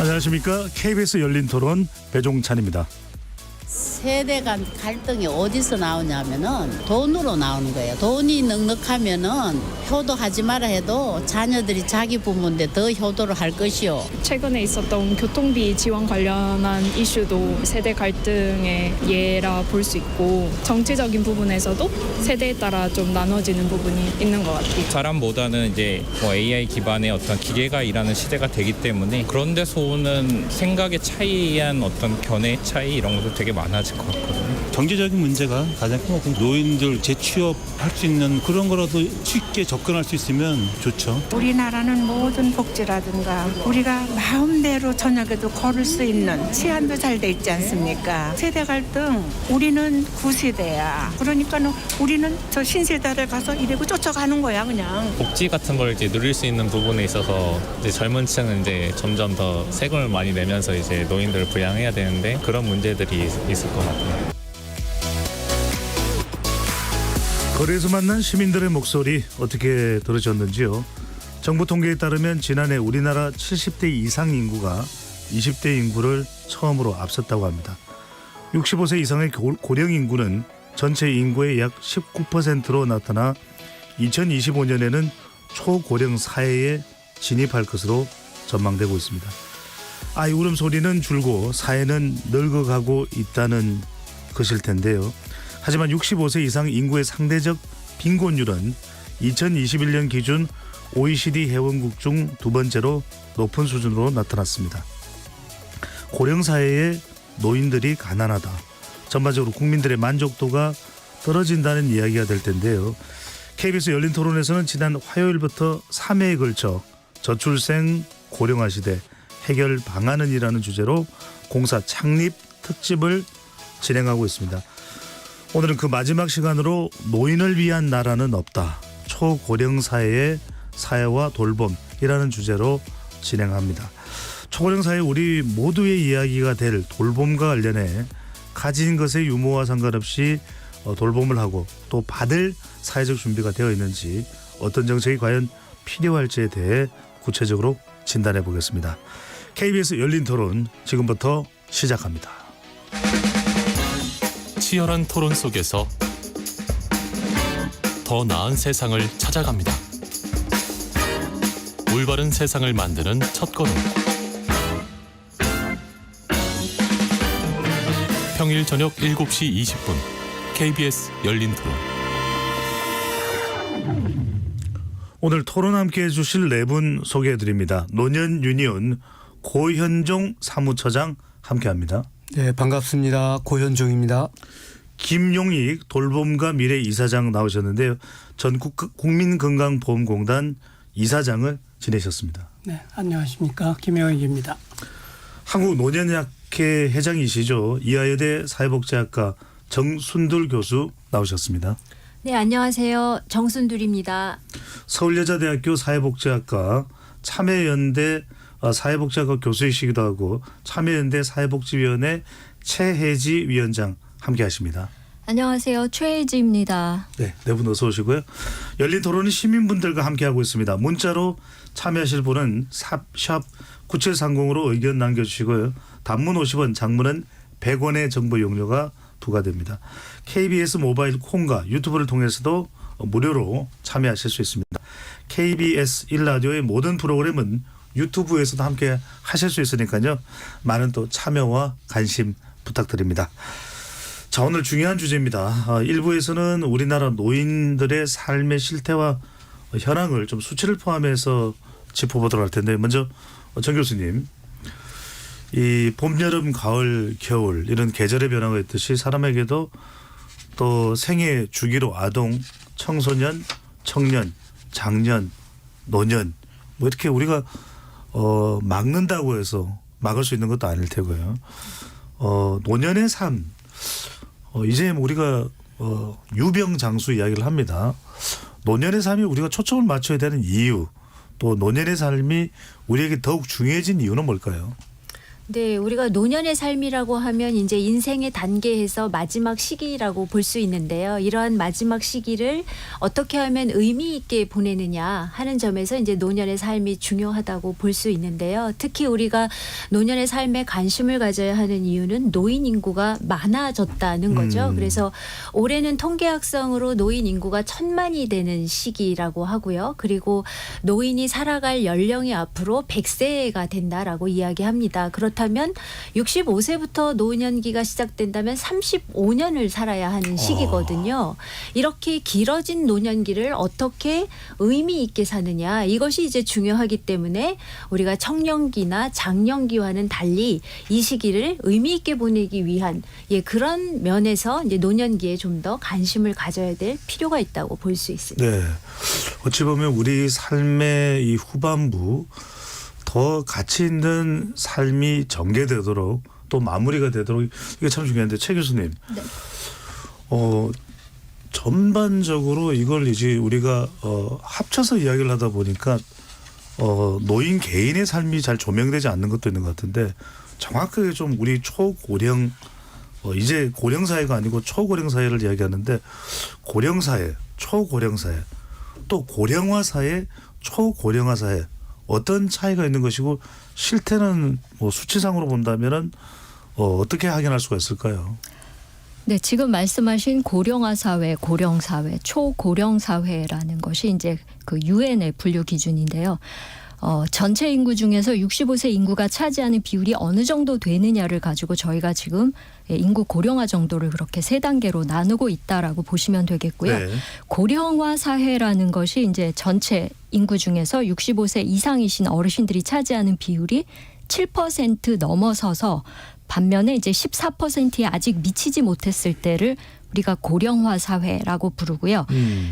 안녕하십니까. KBS 열린 토론 배종찬입니다. 세대 간 갈등이 어디서 나오냐면은 돈으로 나오는 거예요. 돈이 넉넉하면은 효도하지 마라 해도 자녀들이 자기 부모인데 더 효도를 할 것이요. 최근에 있었던 교통비 지원 관련한 이슈도 세대 갈등의 예라 볼 수 있고 정치적인 부분에서도 세대에 따라 좀 나눠지는 부분이 있는 것 같아요. 사람보다는 이제 AI 기반의 어떤 기계가 일하는 시대가 되기 때문에 그런 데서 오는 생각의 차이에 의한 어떤 견해의 차이 이런 것도 되게 많아질 것 같거든요. 경제적인 문제가 가장 큰 것 같아요. 노인들 재취업할 수 있는 그런 거라도 쉽게 접근할 수 있으면 좋죠. 우리나라는 모든 복지라든가 우리가 마음대로 저녁에도 걸을 수 있는 치안도 잘 돼 있지 않습니까? 세대 갈등 우리는 구세대야. 그러니까 우리는 저 신세대를 가서 이래고 쫓아가는 거야 그냥. 복지 같은 걸 이제 누릴 수 있는 부분에 있어서 이제 젊은 층은 이제 점점 더 세금을 많이 내면서 이제 노인들을 부양해야 되는데 그런 문제들이 있을 것 같아요. 거리에서 만난 시민들의 목소리 어떻게 들으셨는지요? 정부 통계에 따르면 지난해 우리나라 70대 이상 인구가 20대 인구를 처음으로 앞섰다고 합니다. 65세 이상의 고령 인구는 전체 인구의 약 19%로 나타나 2025년에는 초고령 사회에 진입할 것으로 전망되고 있습니다. 아이 울음소리는 줄고 사회는 늙어가고 있다는 것일 텐데요. 하지만 65세 이상 인구의 상대적 빈곤율은 2021년 기준 OECD 회원국 중 두 번째로 높은 수준으로 나타났습니다. 고령 사회에 노인들이 가난하다. 전반적으로 국민들의 만족도가 떨어진다는 이야기가 될 텐데요. KBS 열린 토론에서는 지난 화요일부터 3회에 걸쳐 저출생 고령화 시대 해결 방안은 이라는 주제로 공사 창립 특집을 진행하고 있습니다. 오늘은 그 마지막 시간으로 노인을 위한 나라는 없다. 초고령 사회의 사회와 돌봄이라는 주제로 진행합니다. 초고령 사회 우리 모두의 이야기가 될 돌봄과 관련해 가진 것의 유무와 상관없이 돌봄을 하고 또 받을 사회적 준비가 되어 있는지 어떤 정책이 과연 필요할지에 대해 구체적으로 진단해 보겠습니다. KBS 열린 토론 지금부터 시작합니다. 치열한 토론 속에서 더 나은 세상을 찾아갑니다. 올바른 세상을 만드는 첫걸음. 평일 저녁 7시 20분 KBS 열린 토론. 오늘 토론 함께해 주실 네 분 소개해드립니다. 노년 유니온 고현종 사무처장 함께합니다. 네, 반갑습니다. 고현종입니다. 김용익 돌봄과 미래 이사장 나오셨는데요. 전국 국민건강보험공단 이사장을 지내셨습니다. 네, 안녕하십니까. 김용익입니다. 한국노년학회 회장이시죠. 이하여대 사회복지학과 정순둘 교수 나오셨습니다. 네, 안녕하세요. 정순둘입니다. 서울여자대학교 사회복지학과 참여연대 사회복지학과 교수이시기도 하고 참여연대 사회복지위원회 최혜지 위원장 함께하십니다. 안녕하세요. 최혜지입니다. 네, 네 분 어서 오시고요. 열린 토론은 시민분들과 함께하고 있습니다. 문자로 참여하실 분은 샵 9730으로 의견 남겨주시고요. 단문 50원, 장문은 100원의 정보 용료가 부과됩니다. KBS 모바일 콩과 유튜브를 통해서도 무료로 참여하실 수 있습니다. KBS 1라디오의 모든 프로그램은 유튜브에서도 함께 하실 수 있으니까요. 많은 또 참여와 관심 부탁드립니다. 자, 오늘 중요한 주제입니다. 1부에서는 우리나라 노인들의 삶의 실태와 현황을 좀 수치를 포함해서 짚어보도록 할 텐데 먼저 정 교수님, 이 봄, 여름, 가을, 겨울 이런 계절의 변화가 있듯이 사람에게도 또 생애 주기로 아동, 청소년, 청년, 장년, 노년 뭐 이렇게 우리가 막는다고 해서 막을 수 있는 것도 아닐 테고요. 노년의 삶 이제 우리가 유병장수 이야기를 합니다. 노년의 삶이 우리가 초점을 맞춰야 되는 이유 또 노년의 삶이 우리에게 더욱 중요해진 이유는 뭘까요? 네, 우리가 노년의 삶이라고 하면 이제 인생의 단계에서 마지막 시기라고 볼 수 있는데요. 이러한 마지막 시기를 어떻게 하면 의미 있게 보내느냐 하는 점에서 이제 노년의 삶이 중요하다고 볼 수 있는데요. 특히 우리가 노년의 삶에 관심을 가져야 하는 이유는 노인 인구가 많아졌다는 거죠. 그래서 올해는 통계학성으로 노인 인구가 1,000만이 되는 시기라고 하고요. 그리고 노인이 살아갈 연령이 앞으로 100세가 된다라고 이야기합니다. 그렇다면 65세부터 노년기가 시작된다면 35년을 살아야 하는 시기거든요. 이렇게 길어진 노년기를 어떻게 의미 있게 사느냐 이것이 이제 중요하기 때문에 우리가 청년기나 장년기와는 달리 이 시기를 의미 있게 보내기 위한 그런 면에서 이제 노년기에 좀 더 관심을 가져야 될 필요가 있다고 볼 수 있습니다. 네. 어찌 보면 우리 삶의 이 후반부 더 가치 있는 삶이 전개되도록 또 마무리가 되도록 이게 참 중요한데 최 교수님. 네. 전반적으로 이걸 이제 우리가 합쳐서 이야기를 하다 보니까 노인 개인의 삶이 잘 조명되지 않는 것도 있는 것 같은데 정확하게 좀 우리 초고령 이제 고령 사회가 아니고 초고령 사회를 이야기하는데 고령 사회, 초고령 사회, 또 고령화 사회, 초고령화 사회 어떤 차이가 있는 것이고 실태는 뭐 수치상으로 본다면은 어떻게 확인할 수가 있을까요? 네, 지금 말씀하신 고령화 사회, 고령 사회, 초고령 사회라는 것이 이제 그 유엔의 분류 기준인데요. 전체 인구 중에서 65세 인구가 차지하는 비율이 어느 정도 되느냐를 가지고 저희가 지금 인구 고령화 정도를 그렇게 3단계로 나누고 있다라고 보시면 되겠고요. 네. 고령화 사회라는 것이 이제 전체 인구 중에서 65세 이상이신 어르신들이 차지하는 비율이 7% 넘어서서 반면에 이제 14%에 아직 미치지 못했을 때를 우리가 고령화 사회라고 부르고요.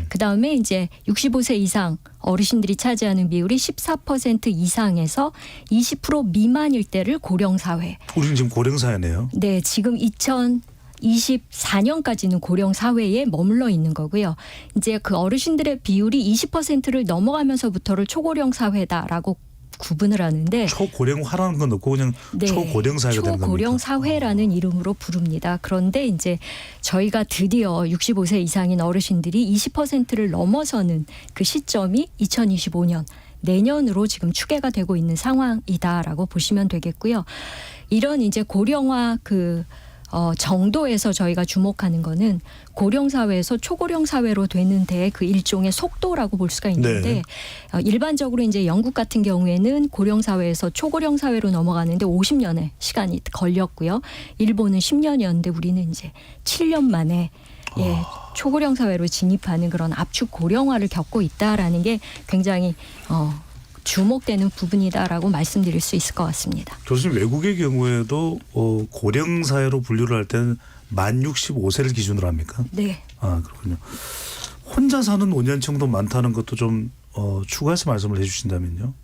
그다음에 이제 65세 이상 어르신들이 차지하는 비율이 14% 이상에서 20% 미만일 때를 고령 사회. 우리는 지금 고령 사회네요. 네, 지금 2024년까지는 고령 사회에 머물러 있는 거고요. 이제 그 어르신들의 비율이 20%를 넘어가면서부터를 초고령 사회다라고 구분을 하는데 초고령화라는 건 없고 그냥 네, 초고령 사회가 되는 겁니까? 초고령 사회라는 이름으로 부릅니다. 그런데 이제 저희가 드디어 65세 이상인 어르신들이 20%를 넘어서는 그 시점이 2025년 내년으로 지금 추계가 되고 있는 상황이다라고 보시면 되겠고요. 이런 이제 고령화 정도에서 저희가 주목하는 거는 고령 사회에서 초고령 사회로 되는 데 그 일종의 속도라고 볼 수가 있는데 네. 일반적으로 이제 영국 같은 경우에는 고령 사회에서 초고령 사회로 넘어가는데 50년의 시간이 걸렸고요. 일본은 10년이었는데 우리는 이제 7년 만에 초고령 사회로 진입하는 그런 압축 고령화를 겪고 있다라는 게 굉장히 주목되는 부분이다라고 말씀드릴 수 있을 것 같습니다. 교수님 외국의 경우에도 고령 사회로 분류를 할 때는 만 65세를 기준으로 합니까? 네. 아 그렇군요. 혼자 사는 노년층도 많다는 것도 좀 추가해서 말씀을 해주신다면요.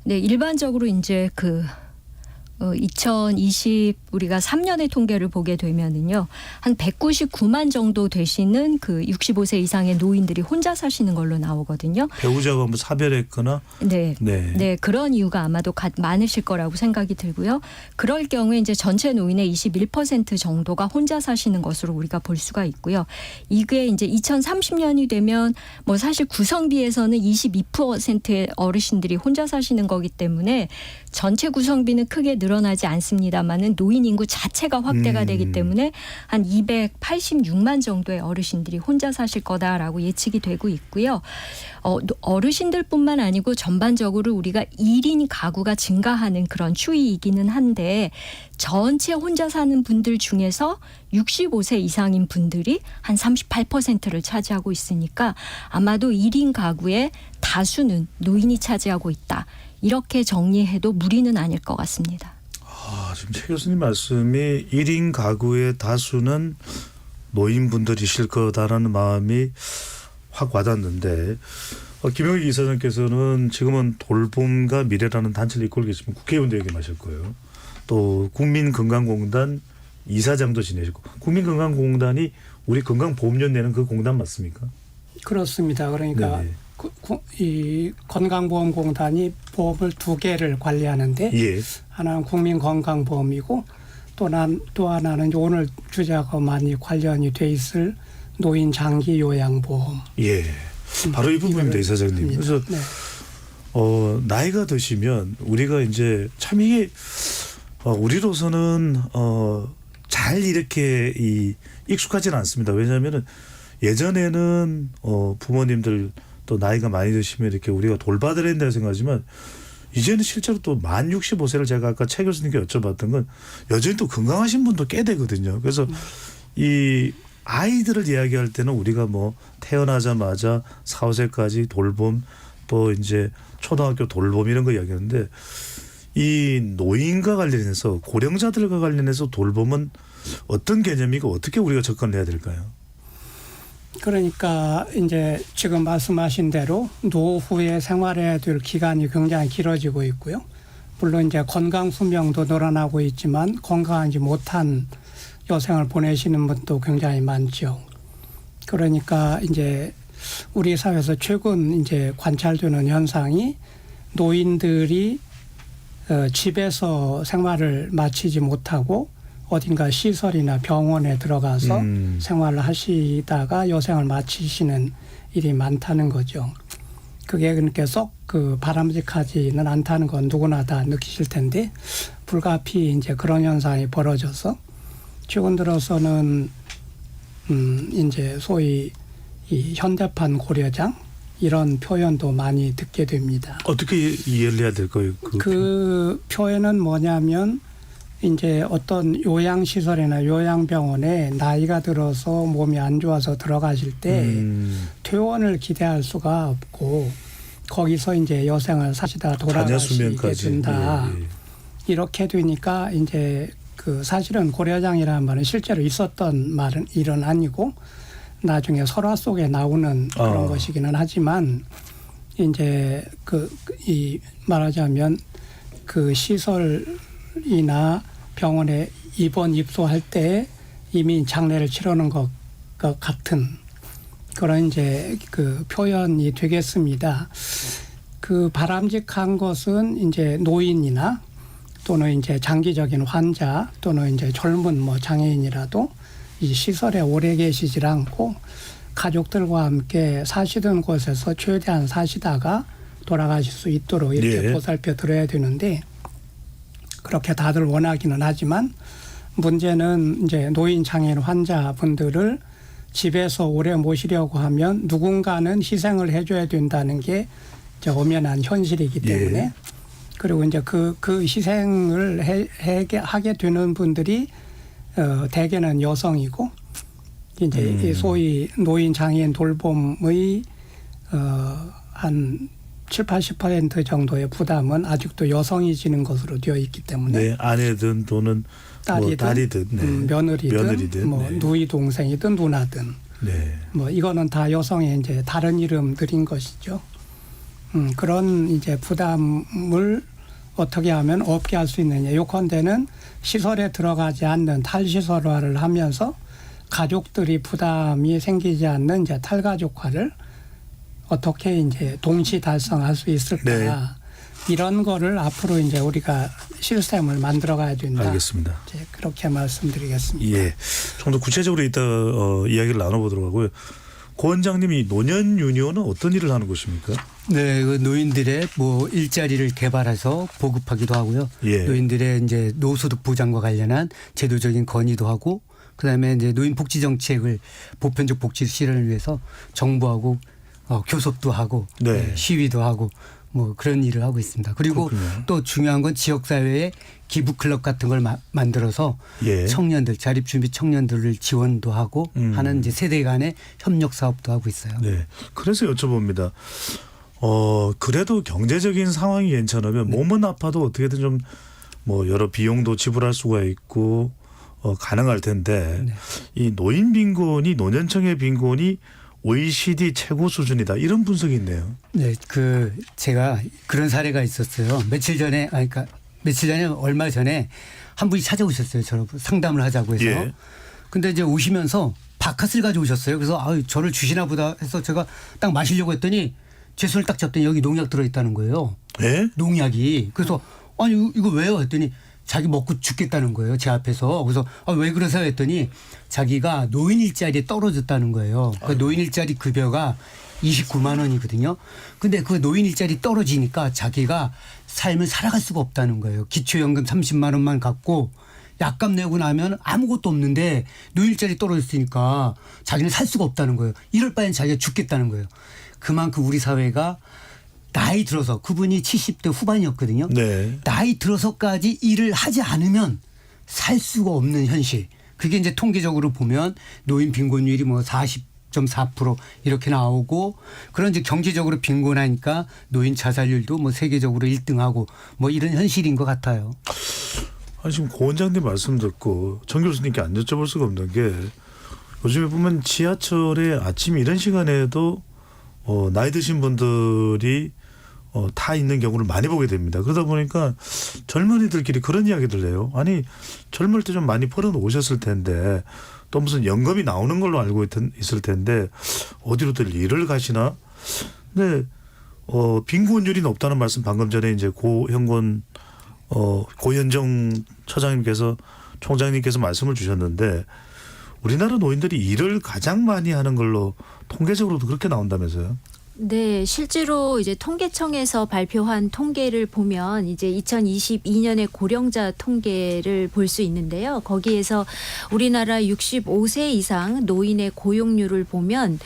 네, 일반적으로 이제 2020 우리가 3년의 통계를 보게 되면은요. 한 199만 정도 되시는 그 65세 이상의 노인들이 혼자 사시는 걸로 나오거든요. 배우자가 뭐 사별했거나 네, 그런 이유가 아마도 많으실 거라고 생각이 들고요. 그럴 경우에 이제 전체 노인의 21% 정도가 혼자 사시는 것으로 우리가 볼 수가 있고요. 이게 이제 2030년이 되면 뭐 사실 구성비에서는 22%의 어르신들이 혼자 사시는 거기 때문에 전체 구성비는 크게 늘어나지 않습니다만은 노인 인구 자체가 확대가 되기 때문에 한 286만 정도의 어르신들이 혼자 사실 거다라고 예측이 되고 있고요. 어르신들뿐만 아니고 전반적으로 우리가 1인 가구가 증가하는 그런 추이이기는 한데 전체 혼자 사는 분들 중에서 65세 이상인 분들이 한 38%를 차지하고 있으니까 아마도 1인 가구의 다수는 노인이 차지하고 있다. 이렇게 정리해도 무리는 아닐 것 같습니다. 지금 최 교수님 말씀이 1인 가구의 다수는 노인분들이실 거다라는 마음이 확 와닿는데 김영희 이사장께서는 지금은 돌봄과 미래라는 단체를 이끌고 계시면 국회의원도 역임하실 거예요. 또 국민건강공단 이사장도 지내시고 국민건강공단이 우리 건강보험료 내는 그 공단 맞습니까? 그렇습니다. 그러니까 네네. 이 건강보험공단이 보험을 2개를 관리하는데 예. 하나는 국민건강보험이고 또 하나는 이제 오늘 주제하고 많이 관련이 돼 있을 노인 장기 요양보험. 예. 바로 이 부분입니다, 이사장님. 그래서 네. 나이가 드시면 우리가 이제 참 이게 우리로서는 잘 이렇게 익숙하지는 않습니다. 왜냐하면은 예전에는 부모님들 또 나이가 많이 드시면 이렇게 우리가 돌봐드려야 된다고 생각하지만 이제는 실제로 또 만 65세를 제가 아까 최 교수님께 여쭤봤던 건 여전히 또 건강하신 분도 꽤 되거든요. 그래서 이 아이들을 이야기할 때는 우리가 뭐 태어나자마자 4, 5세까지 돌봄 또 이제 초등학교 돌봄 이런 거 이야기하는데 이 노인과 관련해서 고령자들과 관련해서 돌봄은 어떤 개념이고 어떻게 우리가 접근을 해야 될까요? 그러니까 이제 지금 말씀하신 대로 노후에 생활해야 될 기간이 굉장히 길어지고 있고요. 물론 이제 건강 수명도 늘어나고 있지만 건강하지 못한 여생을 보내시는 분도 굉장히 많죠. 그러니까 이제 우리 사회에서 최근 이제 관찰되는 현상이 노인들이 집에서 생활을 마치지 못하고 어딘가 시설이나 병원에 들어가서 생활을 하시다가 여생을 마치시는 일이 많다는 거죠. 그게 그러니까 썩 바람직하지는 않다는 건 누구나 다 느끼실 텐데 불가피 이제 그런 현상이 벌어져서 최근 들어서는 이제 소위 이 현대판 고려장 이런 표현도 많이 듣게 됩니다. 어떻게 이해를 해야 될까요? 그 표현은 뭐냐면 이제 어떤 요양시설이나 요양병원에 나이가 들어서 몸이 안 좋아서 들어가실 때 퇴원을 기대할 수가 없고 거기서 이제 여생을 사시다 돌아가시게 된다. 예. 이렇게 되니까 이제 사실은 고려장이라는 말은 실제로 있었던 일은 아니고 나중에 설화 속에 나오는 그런 것이기는 하지만 이제 이 말하자면 그 시설이나 병원에 입소할 때 이미 장례를 치르는 것과 같은 그런 이제 표현이 되겠습니다. 바람직한 것은 이제 노인이나 또는 이제 장기적인 환자 또는 이제 젊은 장애인이라도 이 시설에 오래 계시질 않고 가족들과 함께 사시던 곳에서 최대한 사시다가 돌아가실 수 있도록 이렇게 보살펴 드려야 되는데 그렇게 다들 원하기는 하지만 문제는 이제 노인 장애인 환자분들을 집에서 오래 모시려고 하면 누군가는 희생을 해줘야 된다는 게 이제 엄연한 현실이기 때문에 그리고 이제 그 희생을 하게 되는 분들이 대개는 여성이고 이제 소위 노인 장애인 돌봄의 한 70-80% 정도의 부담은 아직도 여성이 지는 것으로 되어 있기 때문에 아내든 또는 딸이든 며느리든 누이 동생이든 누나든 이거는 다 여성의 이제 다른 이름들인 것이죠. 그런 이제 부담을 어떻게 하면 없게 할 수 있느냐. 요컨대는 시설에 들어가지 않는 탈시설화를 하면서 가족들이 부담이 생기지 않는 이제 탈가족화를 어떻게 이제 동시 달성할 수 있을까. 이런 거를 앞으로 이제 우리가 시스템을 만들어 가야 된다. 알겠습니다. 이제 그렇게 말씀드리겠습니다. 예. 좀 더 구체적으로 이따 이야기를 나눠보도록 하고요. 고 원장님이 노년 유니온은 어떤 일을 하는 곳입니까? 네, 노인들의 일자리를 개발해서 보급하기도 하고요. 노인들의 이제 노소득 보장과 관련한 제도적인 건의도 하고, 그다음에 이제 노인 복지 정책을 보편적 복지 실현을 위해서 정부하고 교섭도 하고 시위도 하고 그런 일을 하고 있습니다. 그리고 또 중요한 건 지역사회에 기부 클럽 같은 걸 만들어서 청년들, 자립준비 청년들을 지원도 하고 하는 이제 세대 간의 협력 사업도 하고 있어요. 네. 그래서 여쭤봅니다. 그래도 경제적인 상황이 괜찮으면 몸은 아파도 어떻게든 좀 여러 비용도 지불할 수가 있고 가능할 텐데 이 노인 빈곤이 노년층의 빈곤이 OECD 최고 수준이다 이런 분석이 있네요. 네, 제가 그런 사례가 있었어요. 며칠 전에 얼마 전에 한 분이 찾아오셨어요. 저를 상담을 하자고 해서. 근데 이제 오시면서 바카스를 가져오셨어요. 그래서 저를 주시나 보다 해서 제가 딱 마시려고 했더니 제 손을 딱 잡더니 여기 농약 들어있다는 거예요. 예? 농약이. 그래서 아니 이거 왜요? 했더니 자기 먹고 죽겠다는 거예요. 제 앞에서. 그래서 왜 그러세요? 했더니 자기가 노인 일자리에 떨어졌다는 거예요. 그 노인 일자리 급여가 29만 원이거든요. 근데 그 노인 일자리 떨어지니까 자기가 삶을 살아갈 수가 없다는 거예요. 기초연금 30만 원만 갖고 약값 내고 나면 아무것도 없는데 노인 일자리 떨어졌으니까 자기는 살 수가 없다는 거예요. 이럴 바엔 자기가 죽겠다는 거예요. 그만큼 우리 사회가 나이 들어서 그분이 70대 후반이었거든요. 네. 나이 들어서까지 일을 하지 않으면 살 수가 없는 현실. 그게 이제 통계적으로 보면 노인 빈곤율이 뭐 40.4% 이렇게 나오고 그런 이제 경제적으로 빈곤하니까 노인 자살률도 뭐 세계적으로 1등하고 뭐 이런 현실인 것 같아요. 아니 지금 고 원장님 말씀 듣고 정 교수님께 안 여쭤볼 수가 없는 게 요즘에 보면 지하철에 아침 이런 시간에도 나이 드신 분들이 타 있는 경우를 많이 보게 됩니다. 그러다 보니까 젊은이들끼리 그런 이야기들 해요. 아니 젊을 때 좀 많이 벌어놓으셨을 텐데 또 무슨 연금이 나오는 걸로 알고 있을 텐데 어디로들 일을 가시나? 근데 빈곤율이 높다는 말씀 방금 전에 이제 고현정 총장님께서 말씀을 주셨는데 우리나라 노인들이 일을 가장 많이 하는 걸로 통계적으로도 그렇게 나온다면서요? 네, 실제로 이제 통계청에서 발표한 통계를 보면 이제 2022년의 고령자 통계를 볼 수 있는데요. 거기에서 우리나라 65세 이상 노인의 고용률을 보면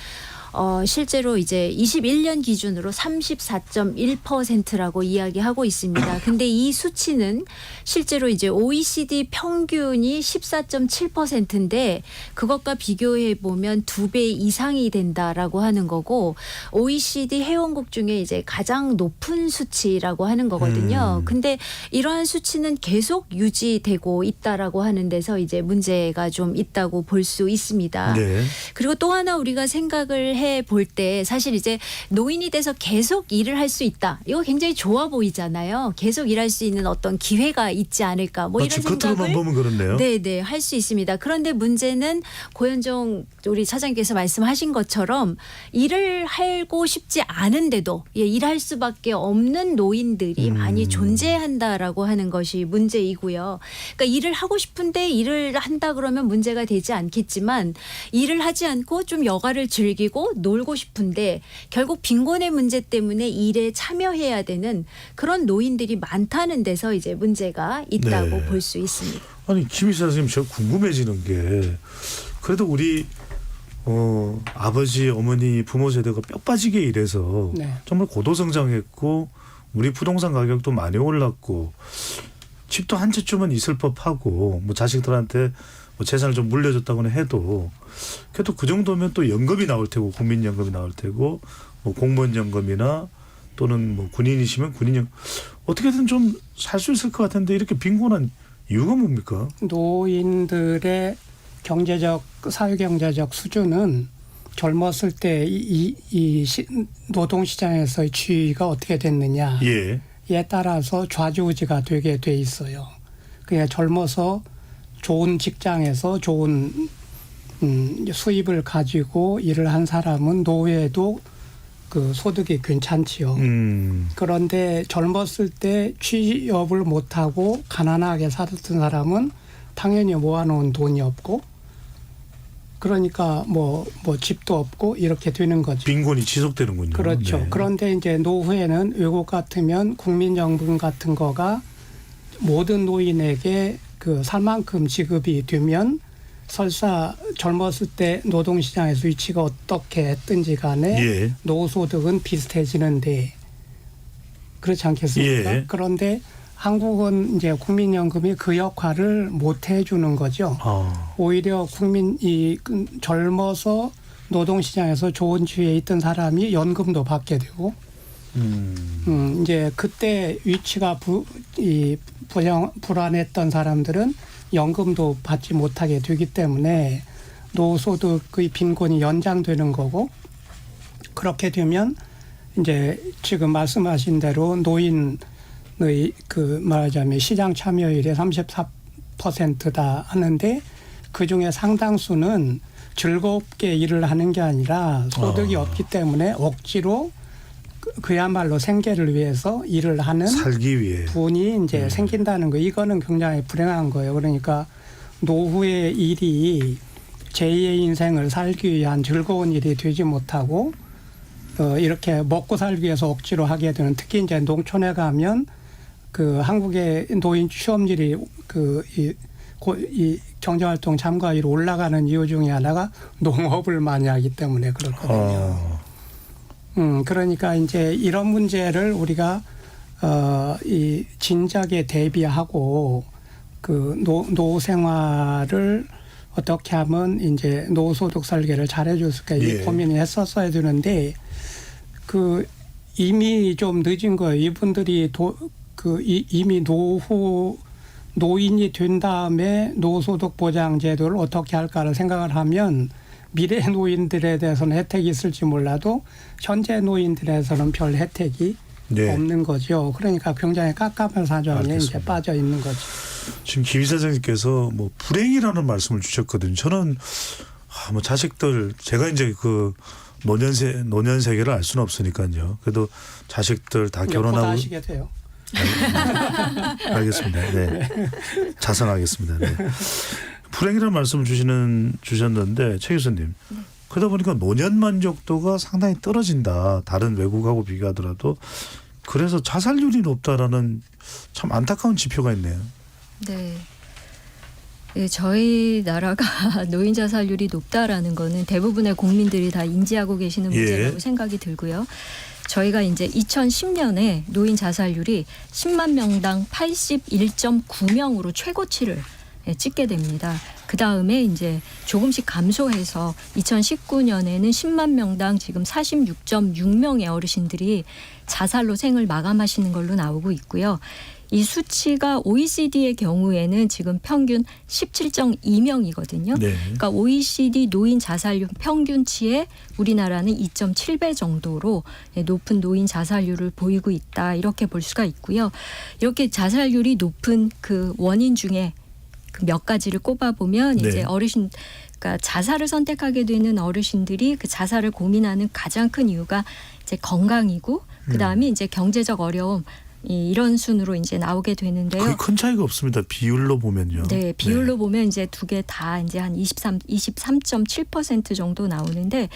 실제로 이제 21년 기준으로 34.1%라고 이야기하고 있습니다. 근데 이 수치는 실제로 이제 OECD 평균이 14.7%인데 그것과 비교해 보면 2배 이상이 된다라고 하는 거고 OECD 회원국 중에 이제 가장 높은 수치라고 하는 거거든요. 근데 이러한 수치는 계속 유지되고 있다라고 하는 데서 이제 문제가 좀 있다고 볼 수 있습니다. 네. 그리고 또 하나 우리가 생각을 해 볼 때 사실 이제 노인이 돼서 계속 일을 할 수 있다. 이거 굉장히 좋아 보이잖아요. 계속 일할 수 있는 어떤 기회가 있지 않을까. 뭐 이런 겉으로만 생각을 보면 그렇네요. 네, 할 수 있습니다. 그런데 문제는 고현정 우리 차장님께서 말씀하신 것처럼 일을 하고 싶지 않은데도 일할 수밖에 없는 노인들이 많이 존재한다라고 하는 것이 문제이고요. 그러니까 일을 하고 싶은데 일을 한다 그러면 문제가 되지 않겠지만 일을 하지 않고 좀 여가를 즐기고 놀고 싶은데 결국 빈곤의 문제 때문에 일에 참여해야 되는 그런 노인들이 많다는 데서 이제 문제가 있다고 볼 수 있습니다. 아니 김희수 선생님 저 궁금해지는 게 그래도 우리 아버지 어머니 부모 세대가 뼈 빠지게 일해서 정말 고도성장했고 우리 부동산 가격도 많이 올랐고 집도 한 채쯤은 있을 법하고 뭐 자식들한테 뭐 재산을 좀 물려줬다고는 해도 그래도 그 정도면 또 연금이 나올 테고 국민연금이 나올 테고 뭐 공무원연금이나 또는 뭐 군인이시면 군인연금 어떻게든 좀 살 수 있을 것 같은데 이렇게 빈곤한 이유가 뭡니까? 노인들의 사회경제적 수준은 젊었을 때 노동시장에서의 지위가 어떻게 됐느냐에 따라서 좌지우지가 되게 돼 있어요. 그냥 젊어서 좋은 직장에서 좋은 수입을 가지고 일을 한 사람은 노후에도 그 소득이 괜찮지요. 그런데 젊었을 때 취업을 못하고 가난하게 살았던 사람은 당연히 모아놓은 돈이 없고 그러니까 뭐 집도 없고 이렇게 되는 거죠. 빈곤이 지속되는군요. 그렇죠. 네. 그런데 이제 노후에는 외국 같으면 국민연금 같은 거가 모든 노인에게 그 살 만큼 지급이 되면 설사 젊었을 때 노동시장에서 위치가 어떻게 했든지 간에 노후소득은 비슷해지는데 그렇지 않겠습니까? 그런데 한국은 이제 국민연금이 그 역할을 못 해주는 거죠. 오히려 젊어서 노동시장에서 좋은 지위에 있던 사람이 연금도 받게 되고 이제 그때 위치가 불안했던 사람들은 연금도 받지 못하게 되기 때문에 노소득의 빈곤이 연장되는 거고 그렇게 되면 이제 지금 말씀하신 대로 노인의 말하자면 시장 참여율이 34%다 하는데 그중에 상당수는 즐겁게 일을 하는 게 아니라 소득이 없기 때문에 억지로 그야말로 생계를 위해서 일을 하는 살기 위해 분이 이제 생긴다는 거 이거는 굉장히 불행한 거예요. 그러니까 노후의 일이 제2의 인생을 살기 위한 즐거운 일이 되지 못하고 이렇게 먹고 살기 위해서 억지로 하게 되는 특히 이제 농촌에 가면 그 한국의 노인 취업률이 이 경제활동 참가율이 올라가는 이유 중에 하나가 농업을 많이 하기 때문에 그렇거든요. 그러니까 이제 이런 문제를 우리가 이 진작에 대비하고 그 노후 생활을 어떻게 하면 이제 노후소득 설계를 잘해줄 수 있게 예. 고민을 했었어야 되는데 그 이미 좀 늦은 거예요. 이분들이 이미 노인이 된 다음에 노후소득 보장 제도를 어떻게 할까를 생각을 하면 미래 노인들에 대해서는 혜택이 있을지 몰라도 현재 노인들에서는 별 혜택이 네. 없는 거죠. 그러니까 굉장히 깝깝한 사정에 이제 빠져 있는 거죠. 지금 김 이사장님께서 뭐 불행이라는 말씀을 주셨거든요. 저는 뭐 자식들 제가 이제 그 노년 세계를 알 수는 없으니까요. 그래도 자식들 다 결혼하고 하시게 돼요. 알겠습니다. 네. 자성하겠습니다. 네. 불행이라는 말씀을 주셨는데 최 교수님. 그러다 보니까 노년 만족도가 상당히 떨어진다. 다른 외국하고 비교하더라도. 그래서 자살률이 높다라는 참 안타까운 지표가 있네요. 네. 네, 저희 나라가 노인 자살률이 높다라는 거는 대부분의 국민들이 다 인지하고 계시는 문제라고 생각이 들고요. 저희가 이제 2010년에 노인 자살률이 10만 명당 81.9명으로 최고치를 찍게 됩니다. 그 다음에 이제 조금씩 감소해서 2019년에는 10만 명당 지금 46.6명의 어르신들이 자살로 생을 마감하시는 걸로 나오고 있고요. 이 수치가 OECD의 경우에는 지금 평균 17.2명이거든요. 네. 그러니까 OECD 노인 자살률 평균치에 우리나라는 2.7배 정도로 높은 노인 자살률을 보이고 있다. 이렇게 볼 수가 있고요. 이렇게 자살률이 높은 그 원인 중에 그 몇 가지를 꼽아보면 네. 이제 그러니까 자살을 선택하게 되는 어르신들이 그 자살을 고민하는 가장 큰 이유가 이제 건강이고 그 다음에 이제 경제적 어려움 이런 순으로 이제 나오게 되는데요. 거의 큰 차이가 없습니다. 비율로 보면요. 네, 비율로 보면 이제 두 개 다 이제 한 23.7% 정도 나오는데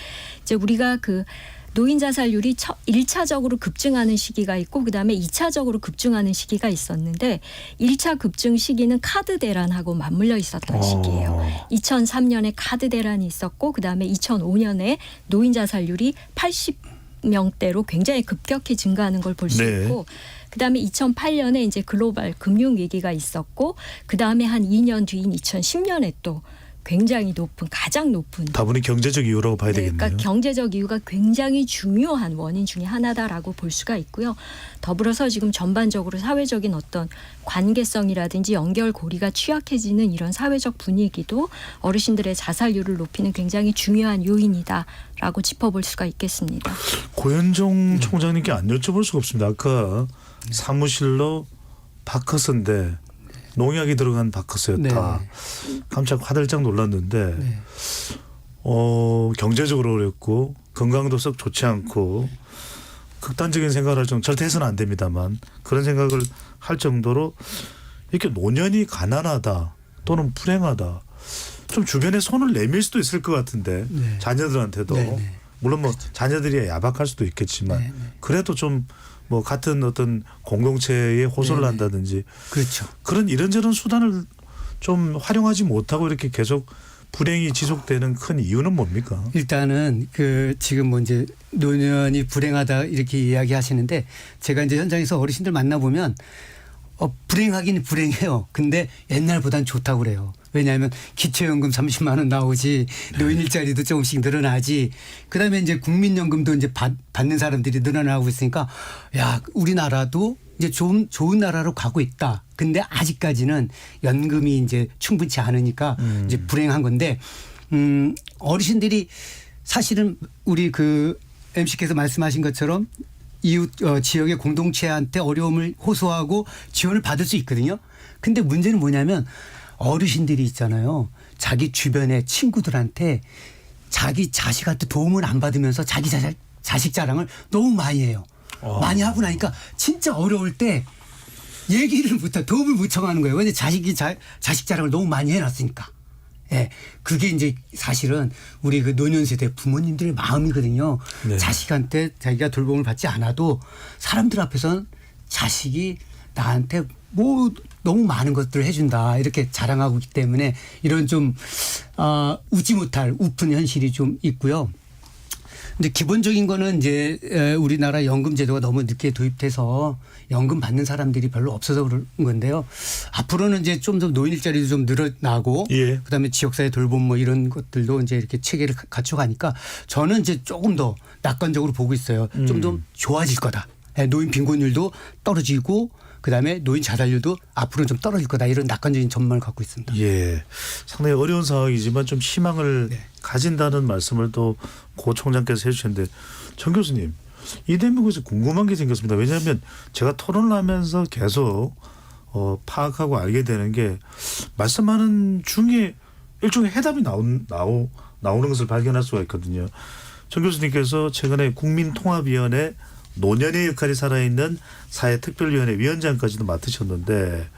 이제 우리가 그 노인 자살률이 1차적으로 급증하는 시기가 있고 그다음에 2차적으로 급증하는 시기가 있었는데 1차 급증 시기는 카드 대란하고 맞물려 있었던 시기예요. 2003년에 카드 대란이 있었고 그다음에 2005년에 노인 자살률이 80명대로 굉장히 급격히 증가하는 걸 볼 수 네. 있고 그다음에 2008년에 이제 글로벌 금융 위기가 있었고 그다음에 한 2년 뒤인 2010년에 또 굉장히 높은 가장 높은 다분히 경제적 이유라고 봐야 되겠네요. 그러니까 경제적 이유가 굉장히 중요한 원인 중에 하나다라고 볼 수가 있고요. 더불어서 지금 전반적으로 사회적인 어떤 관계성이라든지 연결고리가 취약해지는 이런 사회적 분위기도 어르신들의 자살률을 높이는 굉장히 중요한 요인이다라고 짚어볼 수가 있겠습니다. 고현종 총장님께 안 여쭤볼 수가 없습니다. 아까 사무실로 바커스인데 농약이 들어간 바커스였다. 깜짝 화들짝 놀랐는데 경제적으로 어렵고 건강도 썩 좋지 않고 극단적인 생각을 할 정도 절대 해서는 안 됩니다만 그런 생각을 할 정도로 이렇게 노년이 가난하다 또는 불행하다 좀 주변에 손을 내밀 수도 있을 것 같은데 자녀들한테도 물론 뭐 자녀들이 야박할 수도 있겠지만 그래도 좀 뭐 같은 어떤 공동체에 호소를 한다든지 그렇죠. 그런 이런저런 수단을 좀 활용하지 못하고 이렇게 계속 불행이 지속되는 큰 이유는 뭡니까? 일단은 그 지금 뭐 이제 노년이 불행하다 이렇게 이야기하시는데 제가 이제 현장에서 어르신들 만나보면 불행하긴 불행해요. 근데 옛날보단 좋다고 그래요. 왜냐하면 기초연금 30만 원 나오지 노인 일자리도 조금씩 늘어나지 그다음에 이제 국민연금도 이제 받는 사람들이 늘어나고 있으니까 야 우리나라도 이제 좋은 나라로 가고 있다. 근데 아직까지는 연금이 이제 충분치 않으니까 이제 불행한 건데 어르신들이 사실은 우리 그 MC께서 말씀하신 것처럼 이웃 지역의 공동체한테 어려움을 호소하고 지원을 받을 수 있거든요. 근데 문제는 뭐냐면 어르신들이 있잖아요. 자기 주변의 친구들한테 자기 자식한테 도움을 안 받으면서 자기 자식 자랑을 너무 많이 해요. 많이 하고 나니까 진짜 어려울 때 얘기를 못해 도움을 못 청하는 거예요. 근데 자식 자랑을 너무 많이 해놨으니까. 예, 그게 이제 사실은 우리 그 노년 세대 부모님들의 마음이거든요. 네. 자식한테 자기가 돌봄을 받지 않아도 사람들 앞에서는 자식이 나한테 뭐 너무 많은 것들을 해준다 이렇게 자랑하고 있기 때문에 이런 좀 웃지 못할 우픈 현실이 좀 있고요. 근데 기본적인 거는 이제 우리나라 연금 제도가 너무 늦게 도입돼서 연금 받는 사람들이 별로 없어서 그런 건데요. 앞으로는 이제 좀 더 노인 일자리도 좀 늘어나고 그다음에 지역사회 돌봄 뭐 이런 것들도 이제 이렇게 체계를 갖춰가니까 저는 이제 조금 더 낙관적으로 보고 있어요. 좀 더 좋아질 거다. 노인 빈곤율도 떨어지고 그다음에 노인 자살률도 앞으로는 좀 떨어질 거다. 이런 낙관적인 전망을 갖고 있습니다. 예, 상당히 어려운 상황이지만 좀 희망을 가진다는 말씀을 또 고 총장께서 해주셨는데 정 교수님 이 대목에서 궁금한 게 생겼습니다. 왜냐하면 제가 토론을 하면서 계속 파악하고 알게 되는 게 말씀하는 중에 일종의 해답이 나오는 것을 발견할 수가 있거든요. 정 교수님께서 최근에 국민통합위원회 노년의 역할이 살아있는 사회특별위원회 위원장까지도 맡으셨는데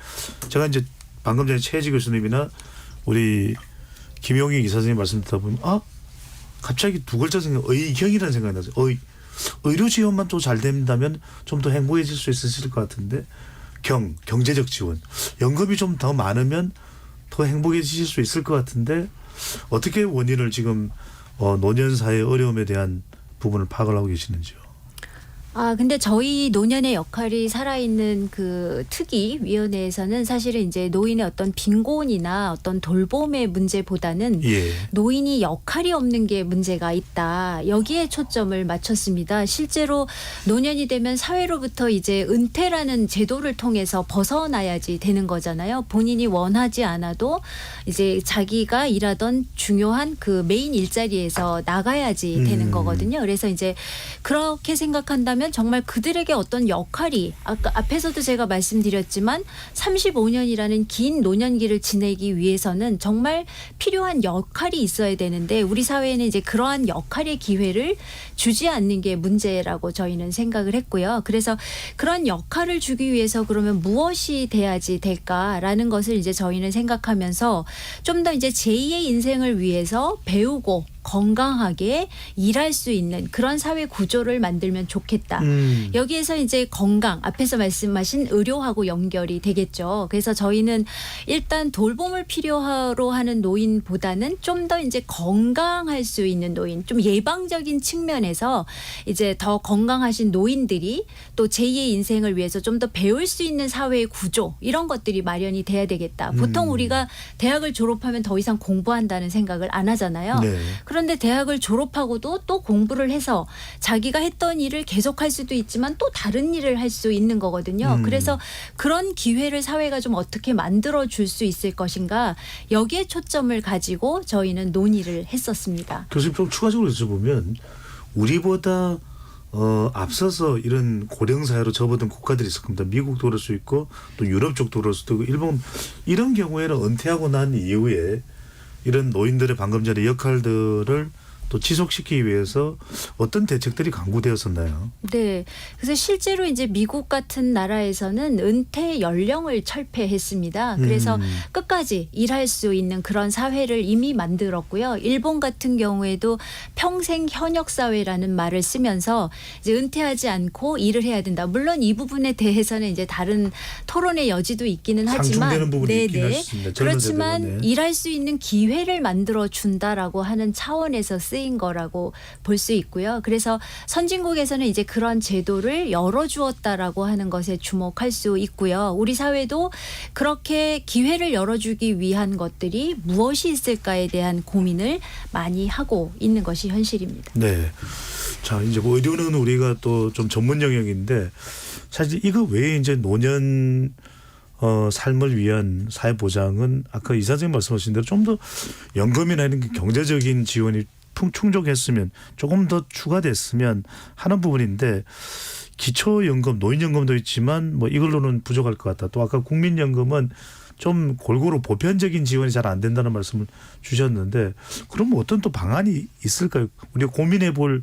제가 이제 방금 전에 최혜지 교수님이나 우리 김용희 이사장님 말씀 듣다 보면 갑자기 두 글자 생각 의경이라는 생각이 나죠. 의료 지원만 또 잘 된다면 좀 더 행복해질 수 있을 것 같은데 경제적 지원 연금이 좀 더 많으면 더 행복해지실 수 있을 것 같은데 어떻게 원인을 지금 노년 사회의 어려움에 대한 부분을 파악을 하고 계시는지요? 근데 저희 노년의 역할이 살아있는 그 특위위원회에서는 사실은 이제 노인의 어떤 빈곤이나 어떤 돌봄의 문제보다는 노인이 역할이 없는 게 문제가 있다. 여기에 초점을 맞췄습니다. 실제로 노년이 되면 사회로부터 이제 은퇴라는 제도를 통해서 벗어나야지 되는 거잖아요. 본인이 원하지 않아도 이제 자기가 일하던 중요한 그 메인 일자리에서 나가야지 되는 거거든요. 그래서 이제 그렇게 생각한다면 정말 그들에게 어떤 역할이 아까 앞에서도 제가 말씀드렸지만 35년이라는 긴 노년기를 지내기 위해서는 정말 필요한 역할이 있어야 되는데 우리 사회에는 이제 그러한 역할의 기회를 주지 않는 게 문제라고 저희는 생각을 했고요. 그래서 그런 역할을 주기 위해서 그러면 무엇이 돼야지 될까라는 것을 이제 저희는 생각하면서 좀 더 이제 제2의 인생을 위해서 배우고 건강하게 일할 수 있는 그런 사회 구조를 만들면 좋겠다. 여기에서 이제 건강 앞에서 말씀하신 의료하고 연결이 되겠죠. 그래서 저희는 일단 돌봄을 필요로 하는 노인보다는 좀 더 이제 건강할 수 있는 노인, 좀 예방적인 측면에서 이제 더 건강하신 노인들이 또 제2의 인생을 위해서 좀 더 배울 수 있는 사회의 구조 이런 것들이 마련이 돼야 되겠다. 보통 우리가 대학을 졸업하면 더 이상 공부한다는 생각을 안 하잖아요. 그런데 대학을 졸업하고도 또 공부를 해서 자기가 했던 일을 계속할 수도 있지만 또 다른 일을 할 수 있는 거거든요. 그래서 그런 기회를 사회가 좀 어떻게 만들어 줄 수 있을 것인가 여기에 초점을 가지고 저희는 논의를 했었습니다. 교수님 좀 추가적으로 여쭤보면 우리보다 앞서서 이런 고령사회로 접어든 국가들이 있을 겁니다. 미국도 그럴 수 있고 또 유럽 쪽도 그럴 수도 있고 일본 이런 경우에는 은퇴하고 난 이후에 이런 노인들의 방금 전에 역할들을 또 지속시키기 위해서 어떤 대책들이 강구되었었나요? 네. 그래서 실제로 이제 미국 같은 나라에서는 은퇴 연령을 철폐했습니다. 그래서 끝까지 일할 수 있는 그런 사회를 이미 만들었고요. 일본 같은 경우에도 평생 현역 사회라는 말을 쓰면서 이제 은퇴하지 않고 일을 해야 된다. 물론 이 부분에 대해서는 이제 다른 토론의 여지도 있기는 하지만 상충되는 부분이 있긴 할 수 있습니다. 그렇지만 일할 수 있는 기회를 만들어 준다라고 하는 차원에서 쓰인 거라고 볼 수 있고요. 그래서 선진국에서는 이제 그런 제도를 열어주었다라고 하는 것에 주목할 수 있고요. 우리 사회도 그렇게 기회를 열어주기 위한 것들이 무엇이 있을까에 대한 고민을 많이 하고 있는 것이 현실입니다. 네. 자, 이제 뭐 의료는 우리가 또 좀 전문 영역인데 사실 이거 외에 이제 노년 삶을 위한 사회 보장은 아까 이사장님 말씀하신 대로 좀 더 연금이나 이런 경제적인 지원이 충족했으면 조금 더 추가됐으면 하는 부분인데 기초연금, 노인연금도 있지만 뭐 이걸로는 부족할 것 같다. 또 아까 국민연금은 좀 골고루 보편적인 지원이 잘 안 된다는 말씀을 주셨는데 그럼 어떤 또 방안이 있을까요? 우리가 고민해 볼